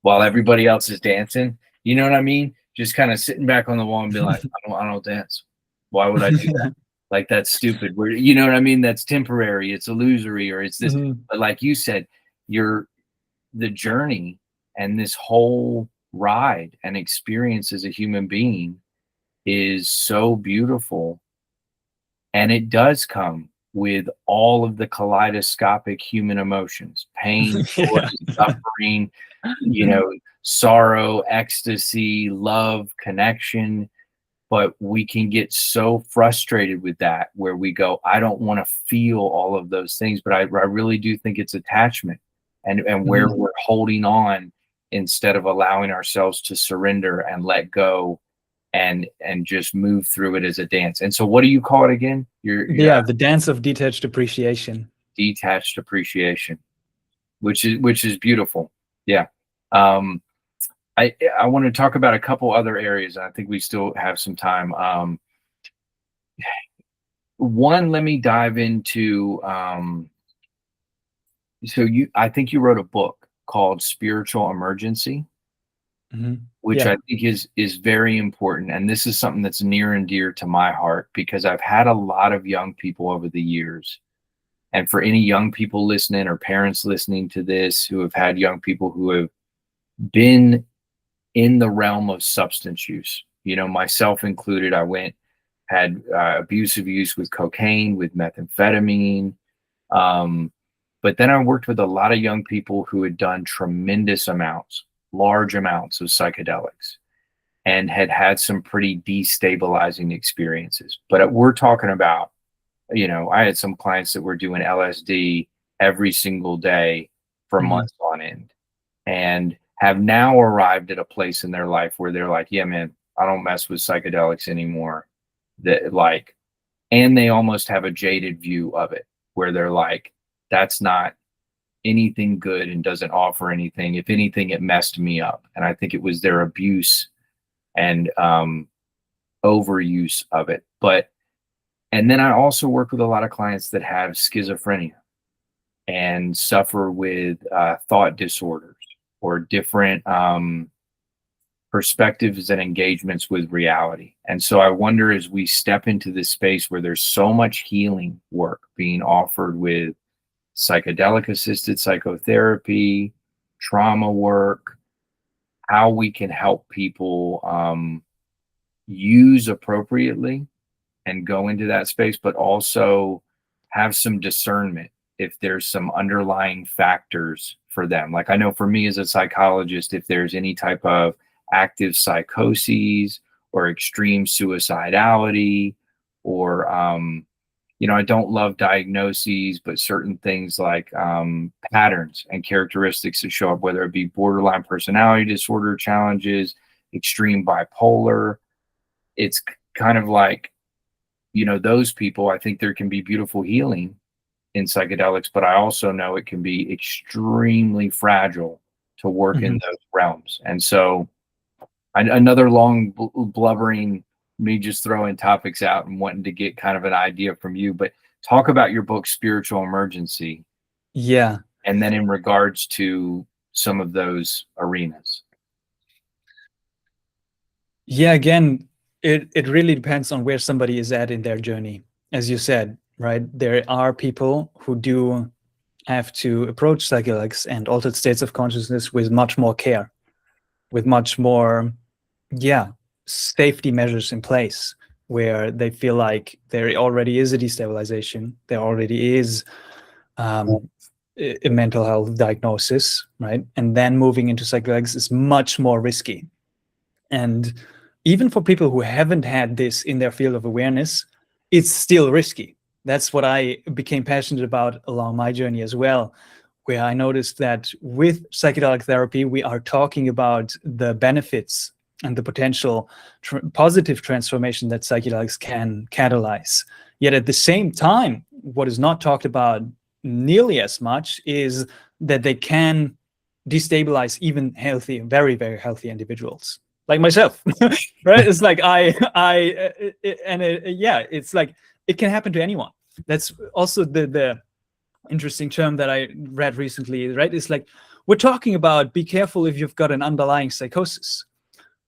while everybody else is dancing. You know what I mean? Just kind of sitting back on the wall and be like, I don't dance. Why would I do that? Like, that's stupid. You know what I mean? That's temporary. It's illusory, or it's this. Mhm. But like you said, the journey and this whole ride and experience as a human being is so beautiful, and it does come with all of the kaleidoscopic human emotions: pain, joy, Yeah. suffering, you know, sorrow, ecstasy, love, connection. But we can get so frustrated with that, where we go, I don't want to feel all of those things, but I really do think it's attachment, and where Mhm. we're holding on instead of allowing ourselves to surrender and let go and just move through it as a dance. And so what do you call it again? Your Yeah, the dance of detached appreciation. detached appreciation, which is beautiful. Yeah. Um, I want to talk about a couple other areas. I think we still have some time. One, let me dive into. I think you wrote a book called Spiritual Emergency, Mhm. which Yeah. I think is very important. And this is something that's near and dear to my heart, because I've had a lot of young people over the years. And for any young people listening or parents listening to this who have had young people who have been in the realm of substance use, myself included, had abusive use with cocaine, with methamphetamine. Um, but then I worked with a lot of young people who had done tremendous amounts, large amounts of psychedelics, and had some pretty destabilizing experiences. But we're talking about, I had some clients that were doing LSD every single day for Mhm. months on end, and have now arrived at a place in their life where they're like, yeah, man, I don't mess with psychedelics anymore. That like, and they almost have a jaded view of it, where they're like, that's not anything good and doesn't offer anything. If anything, it messed me up. And I think it was their abuse and overuse of it. And then I also work with a lot of clients that have schizophrenia and suffer with thought disorders or different perspectives and engagements with reality. And so I wonder, as we step into this space where there's so much healing work being offered with psychedelic assisted psychotherapy, trauma work, how we can help people use appropriately and go into that space, but also have some discernment if there's some underlying factors for them. Like, I know for me as a psychologist, if there's any type of active psychoses or extreme suicidality, or I don't love diagnoses, but certain things like patterns and characteristics that show up, whether it be borderline personality disorder challenges, extreme bipolar. It's kind of like, those people, I think there can be beautiful healing in psychedelics, but I also know it can be extremely fragile to work in Mhm. those realms. And so, another long blubbering, me just throwing topics out and wanting to get kind of an idea from you, but talk about your book, Spiritual Emergency, Yeah. and then in regards to some of those arenas. Yeah, again, it really depends on where somebody is at in their journey. As you said, right? There are people who do have to approach psychedelics and altered states of consciousness with much more care, with much more, yeah, safety measures in place, where they feel like there already is a destabilization, there already is a mental health diagnosis, right? And then moving into psychedelics is much more risky. And even for people who haven't had this in their field of awareness, it's still risky. That's what I became passionate about along my journey as well, where I noticed that with psychedelic therapy, we are talking about the benefits and the potential positive transformation that psychedelics can catalyze. Yet at the same time, what is not talked about nearly as much is that they can destabilize even healthy, very, very healthy individuals like myself, right? It's like it's like it can happen to anyone. That's also the interesting term that I read recently, right? It's like, we're talking about be careful if you've got an underlying psychosis.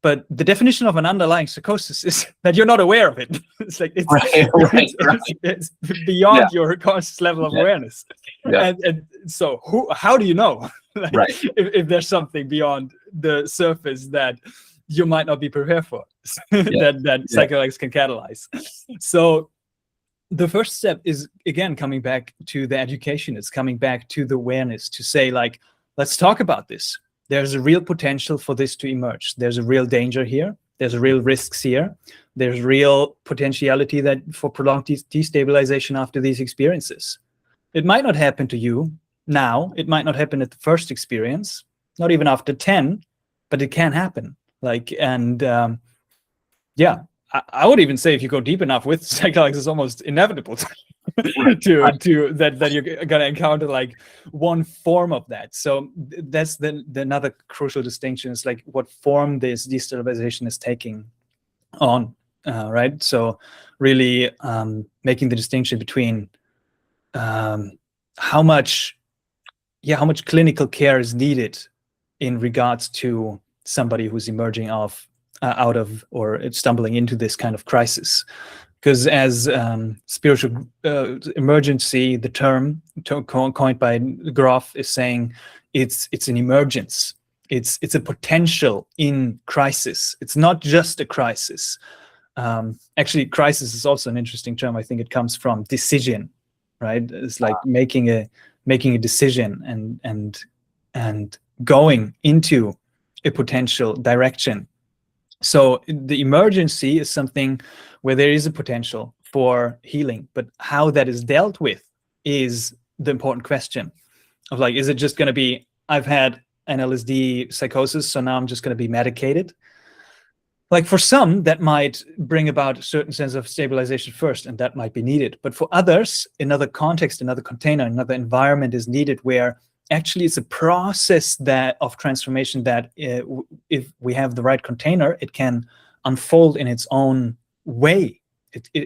But the definition of an underlying psychosis is that you're not aware of it. It's like it's beyond your conscious level of awareness. And so how do you know like, if there's something beyond the surface that you might not be prepared for that psychedelics can catalyze? So the first step is, again, coming back to the education. It's coming back to the awareness to say, like, let's talk about this. There's a real potential for this to emerge. There's a real danger here. There's real risks here. There's real potentiality that for prolonged destabilization after these experiences. It might not happen to you now. It might not happen at the first experience, not even after 10, but it can happen. Like, and I would even say if you go deep enough with psychedelics, it's almost inevitable to that you're gonna encounter like one form of that. So that's the another crucial distinction is like what form this destabilization is taking on, right? So really making the distinction between how much clinical care is needed in regards to somebody who's emerging out of or stumbling into this kind of crisis. Because as spiritual emergency, the term coined by Groff is saying, it's an emergence. It's a potential in crisis. It's not just a crisis. Actually, crisis is also an interesting term. I think it comes from decision, right? It's like making a decision and going into a potential direction. So the emergency is something where there is a potential for healing, but how that is dealt with is the important question of like, is it just going to be, I've had an LSD psychosis, so now I'm just going to be medicated? Like for some, that might bring about a certain sense of stabilization first, and that might be needed. But for others, another context, another container, another environment is needed where actually it's a process of transformation that if we have the right container, it can unfold in its own way.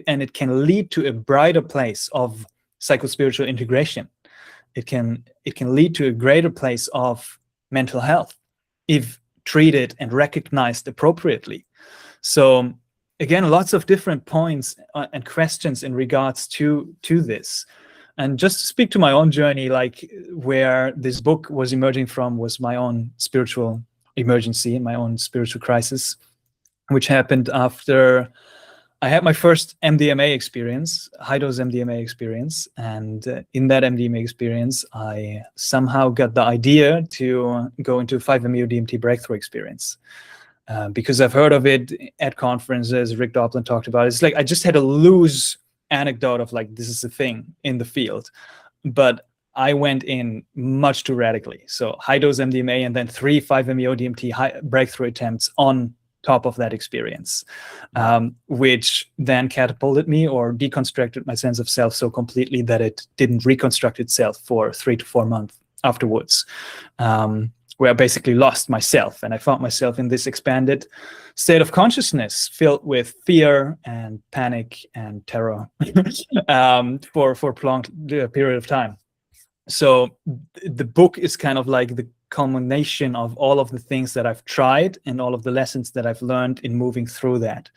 And it can lead to a brighter place of psychospiritual integration. It can lead to a greater place of mental health if treated and recognized appropriately. So again, lots of different points and questions in regards to this. And just to speak to my own journey, like where this book was emerging from was my own spiritual emergency and my own spiritual crisis, which happened after I had my first MDMA experience, high-dose MDMA experience. And in that MDMA experience, I somehow got the idea to go into 5-MeO-DMT breakthrough experience. Because I've heard of it at conferences, Rick Doblin talked about it. It's like I just had a loose anecdote of like, this is a thing in the field, but I went in much too radically. So high-dose MDMA and then 3 5-MeO-DMT breakthrough attempts on top of that experience, which then catapulted me or deconstructed my sense of self so completely that it didn't reconstruct itself for 3 to 4 months afterwards, where I basically lost myself. And I found myself in this expanded state of consciousness filled with fear and panic and terror for a prolonged period of time. So the book is kind of like the culmination of all of the things that I've tried and all of the lessons that I've learned in moving through that.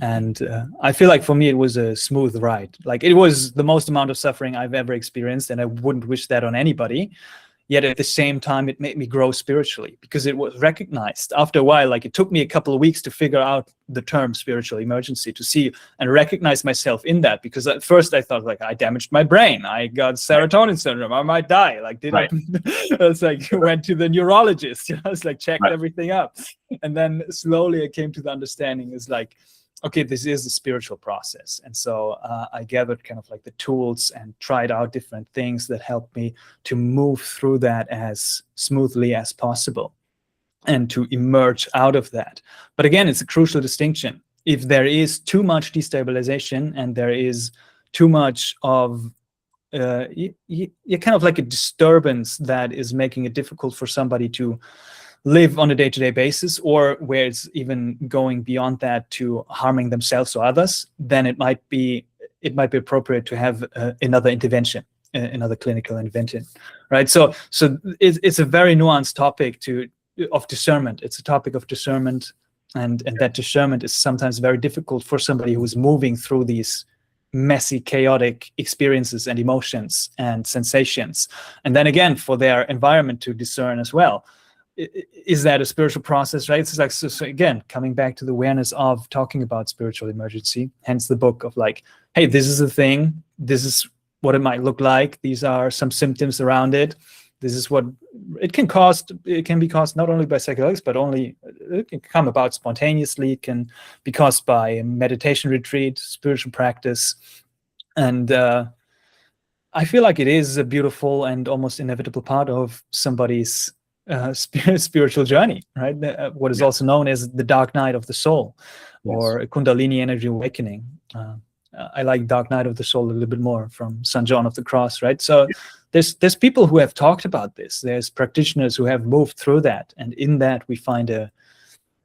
And I feel like for me, it was a smooth ride. Like it was the most amount of suffering I've ever experienced, and I wouldn't wish that on anybody. Yet at the same time, it made me grow spiritually because it was recognized after a while. Like, it took me a couple of weeks to figure out the term spiritual emergency, to see and recognize myself in that. Because at first I thought, like, I damaged my brain, I got serotonin syndrome, I might die. Like, did I? It's like, went to the neurologist, it's like, checked everything up. And then slowly I came to the understanding is like, okay, this is a spiritual process. And so I gathered kind of like the tools and tried out different things that helped me to move through that as smoothly as possible and to emerge out of that. But again, it's a crucial distinction. If there is too much destabilization and there is too much of you're kind of like a disturbance that is making it difficult for somebody to live on a day-to-day basis, or where it's even going beyond that to harming themselves or others, then it might be appropriate to have another intervention, another clinical intervention, right? So it's a very nuanced topic of discernment. It's a topic of discernment, and that discernment is sometimes very difficult for somebody who is moving through these messy, chaotic experiences and emotions and sensations, and then again for their environment to discern as well. Is that a spiritual process, right? It's like, so again, coming back to the awareness of talking about spiritual emergency, hence the book of like, hey, this is a thing, this is what it might look like, these are some symptoms around it, this is what it can cost. It can be caused not only by psychedelics, but it can come about spontaneously. It can be caused by a meditation retreat, spiritual practice. And I feel like it is a beautiful and almost inevitable part of somebody's spiritual journey, right? What is also known as the dark night of the soul, or a Kundalini energy awakening. I like Dark Night of the Soul a little bit more, from St. John of the Cross, right? So there's people who have talked about this. There's practitioners who have moved through that, and in that we find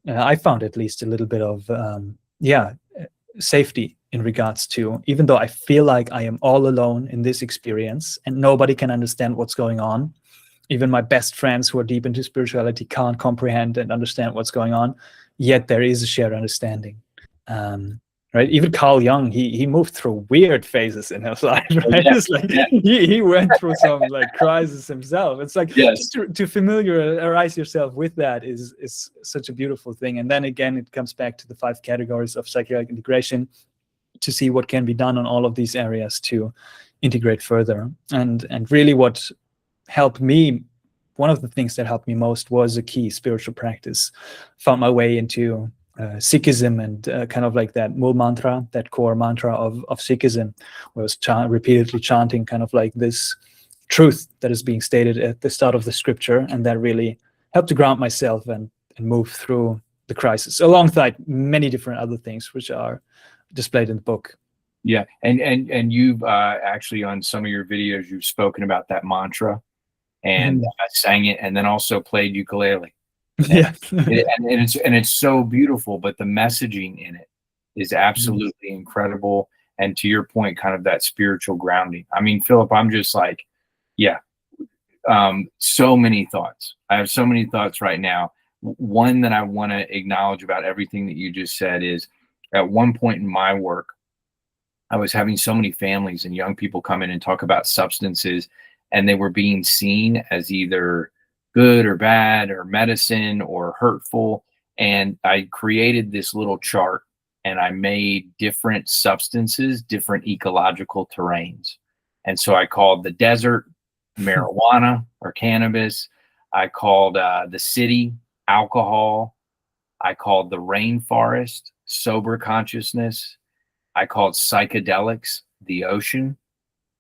I found at least a little bit of safety in regards to, even though I feel like I am all alone in this experience and nobody can understand what's going on. Even my best friends who are deep into spirituality can't comprehend and understand what's going on, yet there is a shared understanding. Right? Even Carl Jung, he moved through weird phases in his life, right? It's like he went through some like crisis himself. It's like just to familiarize yourself with that is such a beautiful thing. And then again, it comes back to the 5 categories of psychedelic integration, to see what can be done on all of these areas to integrate further. And really what helped me, one of the things that helped me most, was a key spiritual practice. Found my way into Sikhism, and kind of like that mul mantra, that core mantra of Sikhism, where I was repeatedly chanting kind of like this truth that is being stated at the start of the scripture, and that really helped to ground myself and move through the crisis, alongside many different other things which are displayed in the book. Yeah, and you've actually, on some of your videos, you've spoken about that mantra, and sang it, and then also played ukulele. And it's so beautiful, but the messaging in it is absolutely incredible. And to your point, kind of that spiritual grounding. I mean, Philip, I'm just like, so many thoughts. I have so many thoughts right now. One that I want to acknowledge about everything that you just said is, at one point in my work, I was having so many families and young people come in and talk about substances, and they were being seen as either good or bad or medicine or hurtful. And I created this little chart, and I made different substances, different ecological terrains. And so I called the desert marijuana or cannabis. I called the city alcohol. I called the rainforest sober consciousness. I called psychedelics the ocean.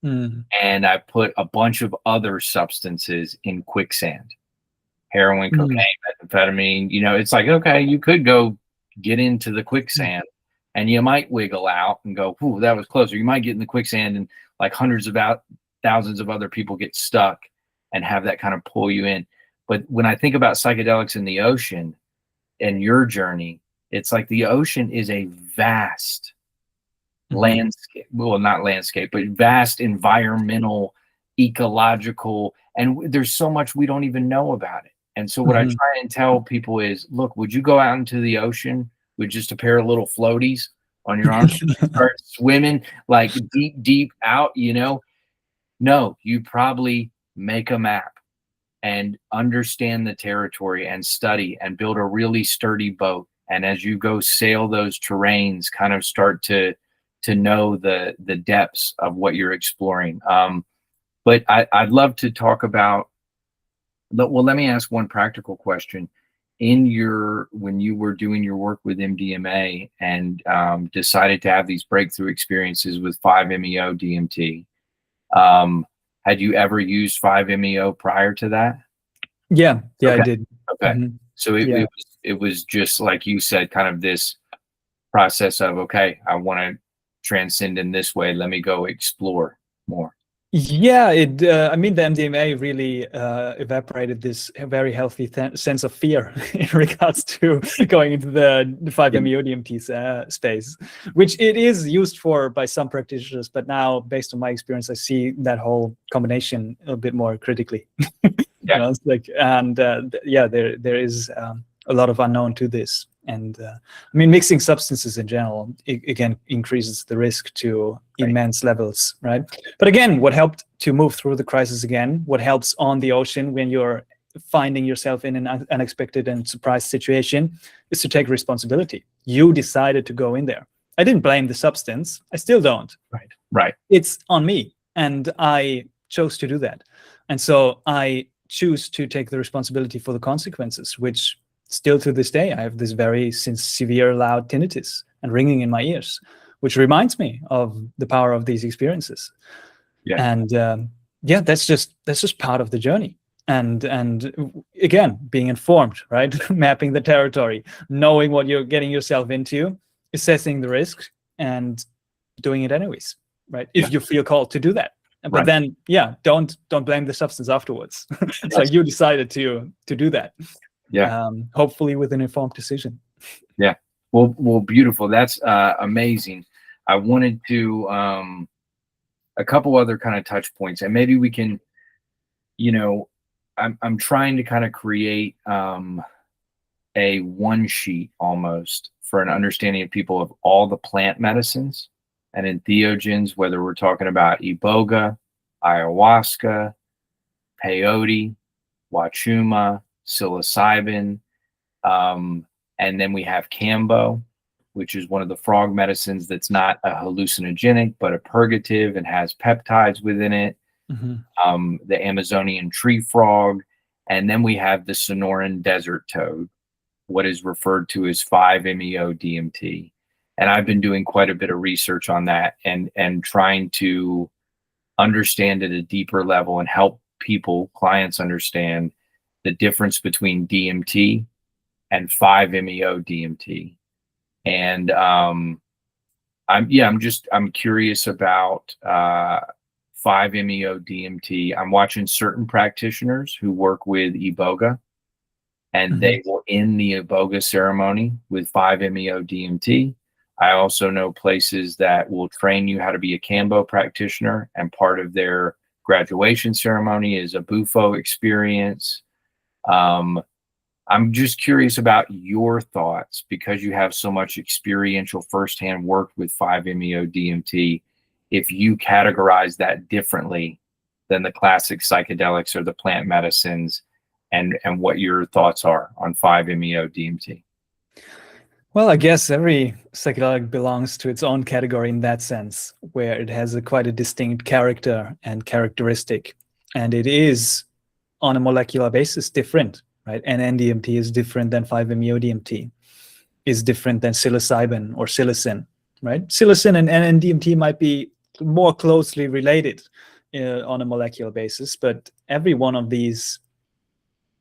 And I put a bunch of other substances in quicksand: heroin, cocaine, methamphetamine. You know, it's like, okay, you could go get into the quicksand and you might wiggle out and go, ooh, that was closer. You might get in the quicksand and like thousands of other people get stuck and have that kind of pull you in. But when I think about psychedelics in the ocean and your journey, it's like the ocean is a vast landscape, well, not landscape, but vast environmental, ecological, and there's so much we don't even know about it. And so what I try and tell people is, look, would you go out into the ocean with just a pair of little floaties on your arms and start swimming like deep out, you know? No, you probably make a map. and understand the territory and study and build a really sturdy boat. And as you go sail those terrains, kind of start to know the depths of what you're exploring. But I'd love to talk about, well, let me ask one practical question. When you were doing your work with MDMA and decided to have these breakthrough experiences with 5-MeO DMT, had you ever used 5-MeO prior to that? Yeah, Okay. I did. Okay. So it was just like you said, kind of this process of, okay, I want to transcend in this way. Let me go explore more. Yeah, I mean, the MDMA really evaporated this very healthy sense of fear in regards to going into the 5-MeO DMT space, which it is used for by some practitioners. But now, based on my experience, I see that whole combination a bit more critically. Yeah. You know, it's like, and there is a lot of unknown to this. And I mean, mixing substances in general, again, increases the risk to immense levels, right? But again, what helped to move through the crisis again, what helps on the ocean when you're finding yourself in an unexpected and surprise situation, is to take responsibility. You decided to go in there. I didn't blame the substance. I still don't. Right. It's on me. And I chose to do that. And so I choose to take the responsibility for the consequences, which still to this day, I have this very severe loud tinnitus and ringing in my ears, which reminds me of the power of these experiences. Yeah. And that's just part of the journey. And again, being informed, right? Mapping the territory, knowing what you're getting yourself into, assessing the risk, and doing it anyways, right? If you feel called to do that. But then, don't blame the substance afterwards. So you decided to do that. Yeah. Hopefully with an informed decision. Yeah. Well, beautiful. That's amazing. I wanted to a couple other kind of touch points, and maybe we can, I'm trying to kind of create a one sheet almost for an understanding of people of all the plant medicines and entheogens, whether we're talking about iboga, ayahuasca, peyote, wachuma, psilocybin, and then we have Cambo, which is one of the frog medicines that's not a hallucinogenic, but a purgative and has peptides within it. Mm-hmm. The Amazonian tree frog. And then we have the Sonoran desert toad, what is referred to as 5-MeO DMT. And I've been doing quite a bit of research on that and trying to understand at a deeper level and help clients understand the difference between DMT and 5-MeO DMT. And I'm curious about 5-MeO DMT. I'm watching certain practitioners who work with iboga, and they will end the iboga ceremony with 5-MeO DMT. I also know places that will train you how to be a Cambo practitioner, and part of their graduation ceremony is a Bufo experience. I'm just curious about your thoughts, because you have so much experiential firsthand work with 5-MeO DMT, if you categorize that differently than the classic psychedelics or the plant medicines, and what your thoughts are on 5-MeO DMT. Well, I guess every psychedelic belongs to its own category in that sense, where it has quite a distinct character and characteristic, and it is on a molecular basis different, right? And NDMT is different than 5-MeO DMT, is different than psilocybin or psilocin, right? Psilocin and NDMT might be more closely related on a molecular basis, but every one of these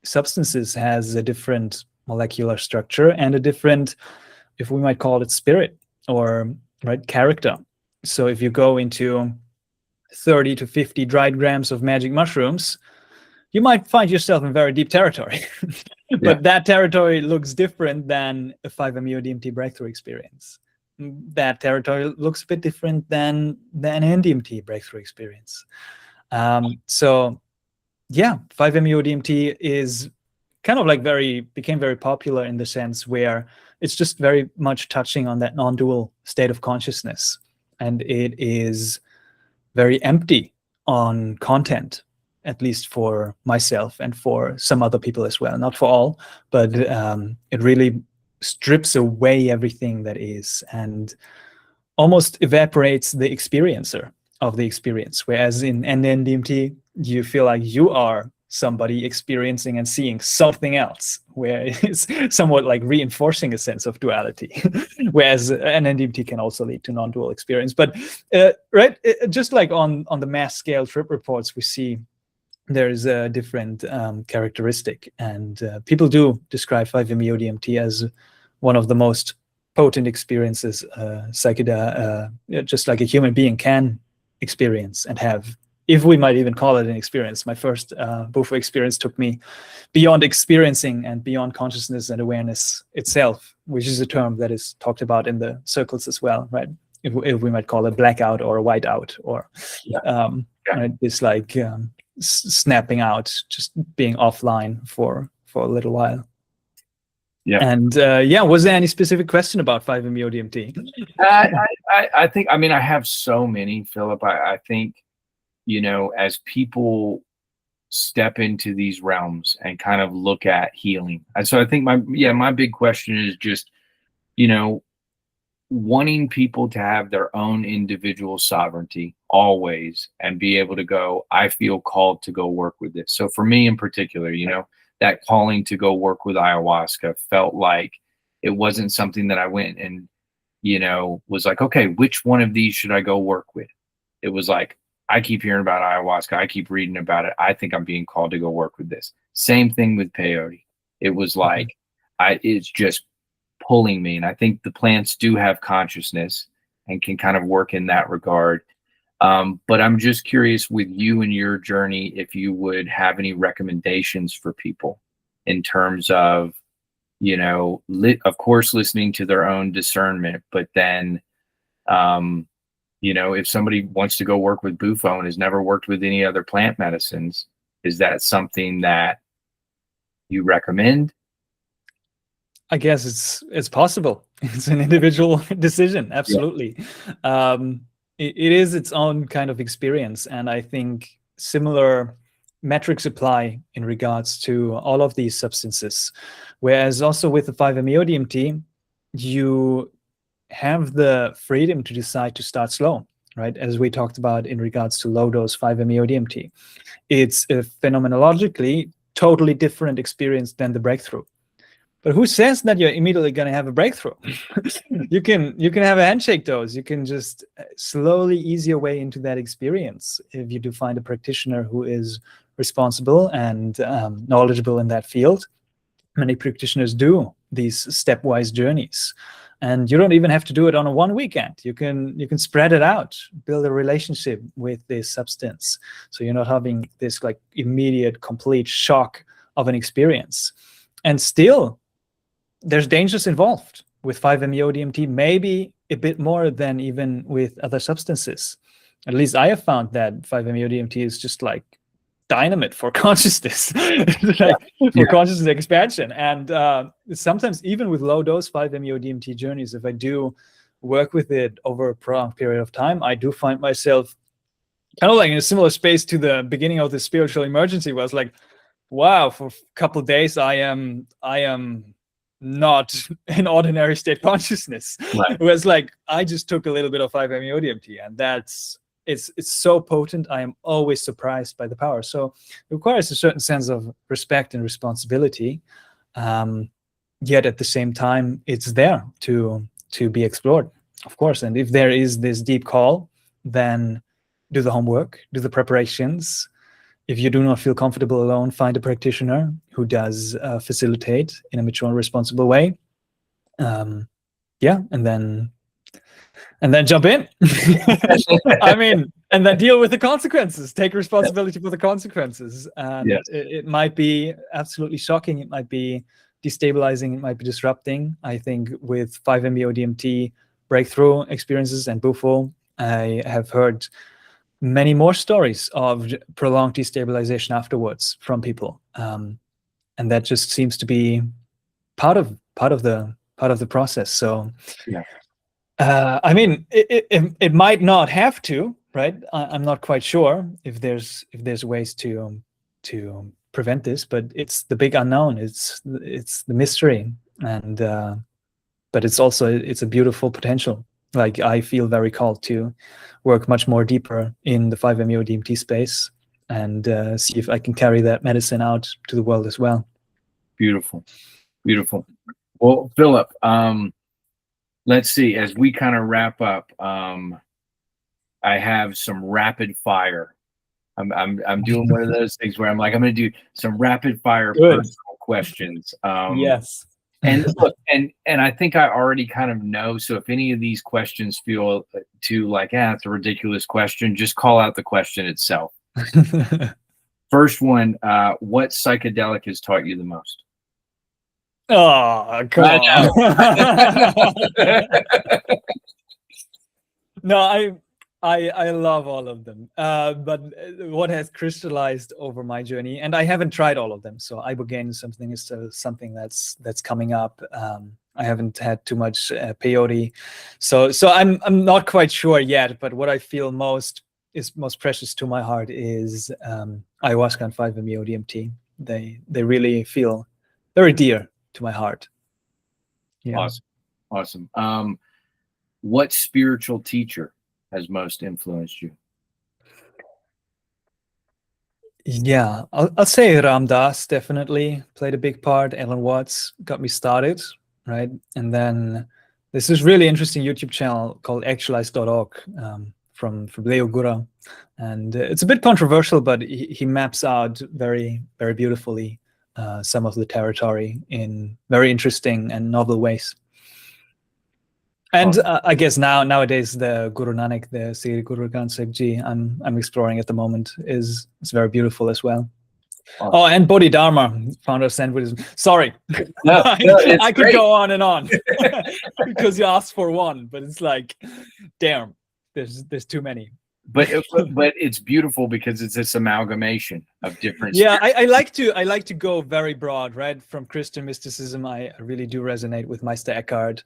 substances has a different molecular structure and a different, if we might call it, spirit or character. So if you go into 30 to 50 dried grams of magic mushrooms, you might find yourself in very deep territory. But that territory looks different than a 5-MeO DMT breakthrough experience. That territory looks a bit different than an NDMT breakthrough experience. So 5-MeO DMT is kind of like became very popular in the sense where it's just very much touching on that non-dual state of consciousness. And it is very empty on content. at least for myself and for some other people as well. Not for all, but it really strips away everything that is and almost evaporates the experiencer of the experience. Whereas in NNDMT, you feel like you are somebody experiencing and seeing something else, where it's somewhat like reinforcing a sense of duality. Whereas NNDMT can also lead to non-dual experience. But just like on the mass scale trip reports, we see there's a different characteristic, and people do describe 5-MeO-DMT as one of the most potent experiences just like a human being can experience and have, if we might even call it an experience. My first Bufo experience took me beyond experiencing and beyond consciousness and awareness itself, which is a term that is talked about in the circles as well, right? If we might call it blackout or a whiteout, or right? It's like snapping out, just being offline for a little while. Yeah. And was there any specific question about 5-MeO-DMT? I think, I mean, I have so many, Philip. I think, you know, as people step into these realms and kind of look at healing. And so I think my big question is just, you know, wanting people to have their own individual sovereignty always and be able to go, I feel called to go work with this. So for me in particular, you know, that calling to go work with ayahuasca felt like it wasn't something that I went and, you know, was like, okay, which one of these should I go work with? It was like, I keep hearing about ayahuasca. I keep reading about it. I think I'm being called to go work with this. Same thing with peyote. It was like, it's just pulling me. And I think the plants do have consciousness and can kind of work in that regard. But I'm just curious with you and your journey, if you would have any recommendations for people in terms of, you know, of course, listening to their own discernment, but then, you know, if somebody wants to go work with Bufo and has never worked with any other plant medicines, is that something that you recommend? I guess it's possible. It's an individual decision. Absolutely. Yeah. It is its own kind of experience. And I think similar metrics apply in regards to all of these substances. Whereas also with the 5-MeO-DMT, you have the freedom to decide to start slow, right? As we talked about in regards to low dose 5-MeO-DMT. It's a phenomenologically totally different experience than the breakthrough. But who says that you're immediately going to have a breakthrough? You can have a handshake dose. You can just slowly ease your way into that experience if you do find a practitioner who is responsible and knowledgeable in that field. Many practitioners do these stepwise journeys, and you don't even have to do it on a one weekend. You can spread it out, build a relationship with this substance, so you're not having this like immediate, complete shock of an experience. And still, there's dangers involved with 5-MeO-DMT, maybe a bit more than even with other substances. At least I have found that 5-MeO-DMT is just like dynamite for consciousness, for consciousness expansion. And sometimes even with low dose 5-MeO-DMT journeys, if I do work with it over a prolonged period of time, I do find myself kind of like in a similar space to the beginning of the spiritual emergency, where I was like, wow, for a couple of days, I am not in ordinary state consciousness. Right. It was like I just took a little bit of 5-MeO-DMT, and it's so potent. I am always surprised by the power. So it requires a certain sense of respect and responsibility. Yet at the same time, it's there to be explored, of course. And if there is this deep call, then do the homework, do the preparations. If you do not feel comfortable alone, find a practitioner who does facilitate in a mature and responsible way. And then jump in. I mean, and then deal with the consequences. Take responsibility for the consequences. And it might be absolutely shocking. It might be destabilizing. It might be disrupting. I think with 5-MeO-DMT breakthrough experiences and Bufo, I have heard many more stories of prolonged destabilization afterwards from people, and that just seems to be part of the process. So, I mean, it might not have to, right? I'm not quite sure if there's ways to prevent this, but it's the big unknown. It's the mystery, and but it's also it's a beautiful potential. Like I feel very called to work much more deeper in the 5-MeO DMT space and see if I can carry that medicine out to the world as well. Beautiful, beautiful. Well, Philip, let's see. As we kind of wrap up, I have some rapid fire. I'm doing one of those things where I'm like, I'm going to do some rapid fire Good. personal questions. Yes. And look, and I think I already kind of know. So if any of these questions feel too like, it's a ridiculous question, just call out the question itself. First one, what psychedelic has taught you the most? Oh, come on. No, I love all of them. But what has crystallized over my journey, and I haven't tried all of them. So ibogaine is something that's coming up. I haven't had too much peyote, so I'm not quite sure yet. But what I feel most precious to my heart is ayahuasca and 5-MeO DMT. They really feel very dear to my heart. Yeah. Awesome. What spiritual teacher has most influenced you? Yeah, I'll say Ram Dass definitely played a big part. Alan Watts got me started, right? And then there's this really interesting YouTube channel called actualize.org from Leo Gura. And it's a bit controversial, but he maps out very, very beautifully some of the territory in very interesting and novel ways. And I guess nowadays the Guru Nanak, the Sri Guru Granth Sahib Ji, I'm exploring at the moment is very beautiful as well. Awesome. Oh, and Bodhidharma, founder of Zen Buddhism. Sorry, no, I could go on and on because you asked for one, but it's like, damn, there's too many. But it's beautiful because it's this amalgamation of different. Yeah, I like to go very broad, right? From Christian mysticism, I really do resonate with Meister Eckhart,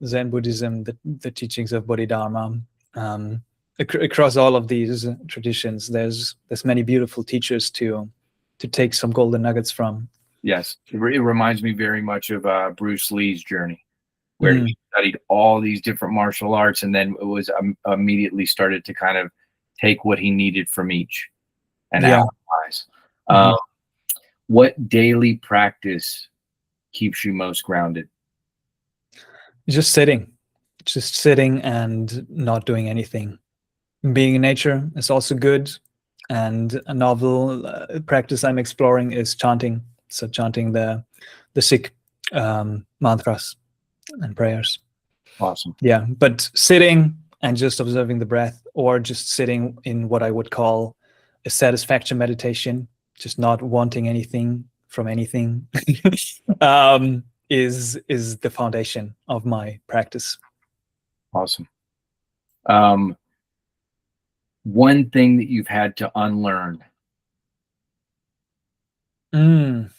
Zen Buddhism, the teachings of Bodhidharma. Across all of these traditions, there's many beautiful teachers to take some golden nuggets from. Yes, it reminds me very much of Bruce Lee's journey, where he studied all these different martial arts, and then it was immediately started to kind of take what he needed from each and analyze. What daily practice keeps you most grounded? Just sitting and not doing anything. Being in nature is also good. And a novel practice I'm exploring is chanting. So chanting the Sikh mantras and prayers. Awesome. Yeah, but sitting and just observing the breath, or just sitting in what I would call a satisfaction meditation, just not wanting anything from anything, is the foundation of my practice. Awesome. One thing that you've had to unlearn. One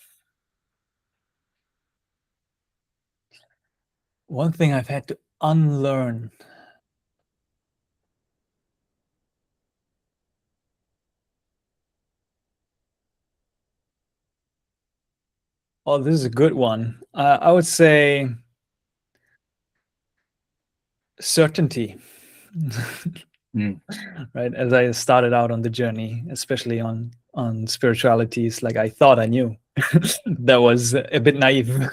thing I've had to unlearn. Oh, this is a good one. I would say certainty. Right, as I started out on the journey, especially on spiritualities, like I thought I knew. That was a bit naive.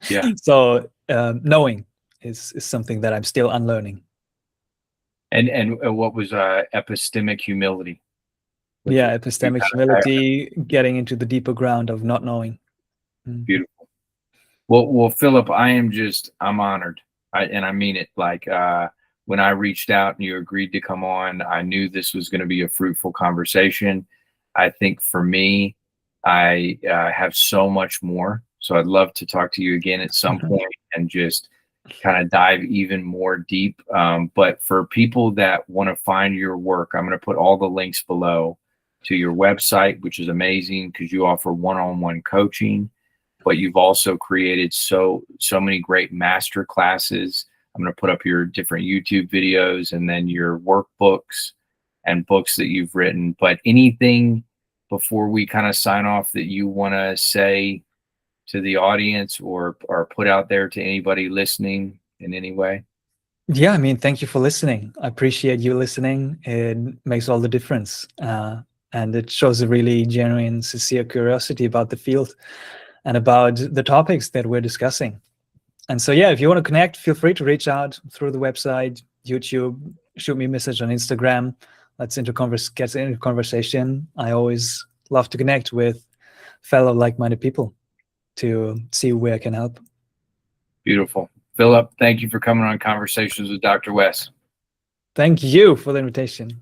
Yeah. So knowing is something that I'm still unlearning. And what was epistemic humility? Yeah, epistemic humility, getting into the deeper ground of not knowing. Beautiful. Well, Philip, I'm honored, and I mean it. Like when I reached out and you agreed to come on, I knew this was going to be a fruitful conversation. I think for me, I have so much more. So I'd love to talk to you again at some point and just kind of dive even more deep. But for people that want to find your work, I'm going to put all the links below to your website, which is amazing because you offer one-on-one coaching, but you've also created so many great master classes I'm going to put up your different YouTube videos and then your workbooks and books that you've written. But anything before we kind of sign off that you want to say to the audience or put out there to anybody listening in any way? Yeah, I mean, thank you for listening. I appreciate you listening. It makes all the difference. And it shows a really genuine, sincere curiosity about the field and about the topics that we're discussing. And so, yeah, if you want to connect, feel free to reach out through the website, YouTube, shoot me a message on Instagram. Let's get into conversation. I always love to connect with fellow like-minded people to see where I can help. Beautiful. Philip, thank you for coming on Conversations with Dr. Wes. Thank you for the invitation.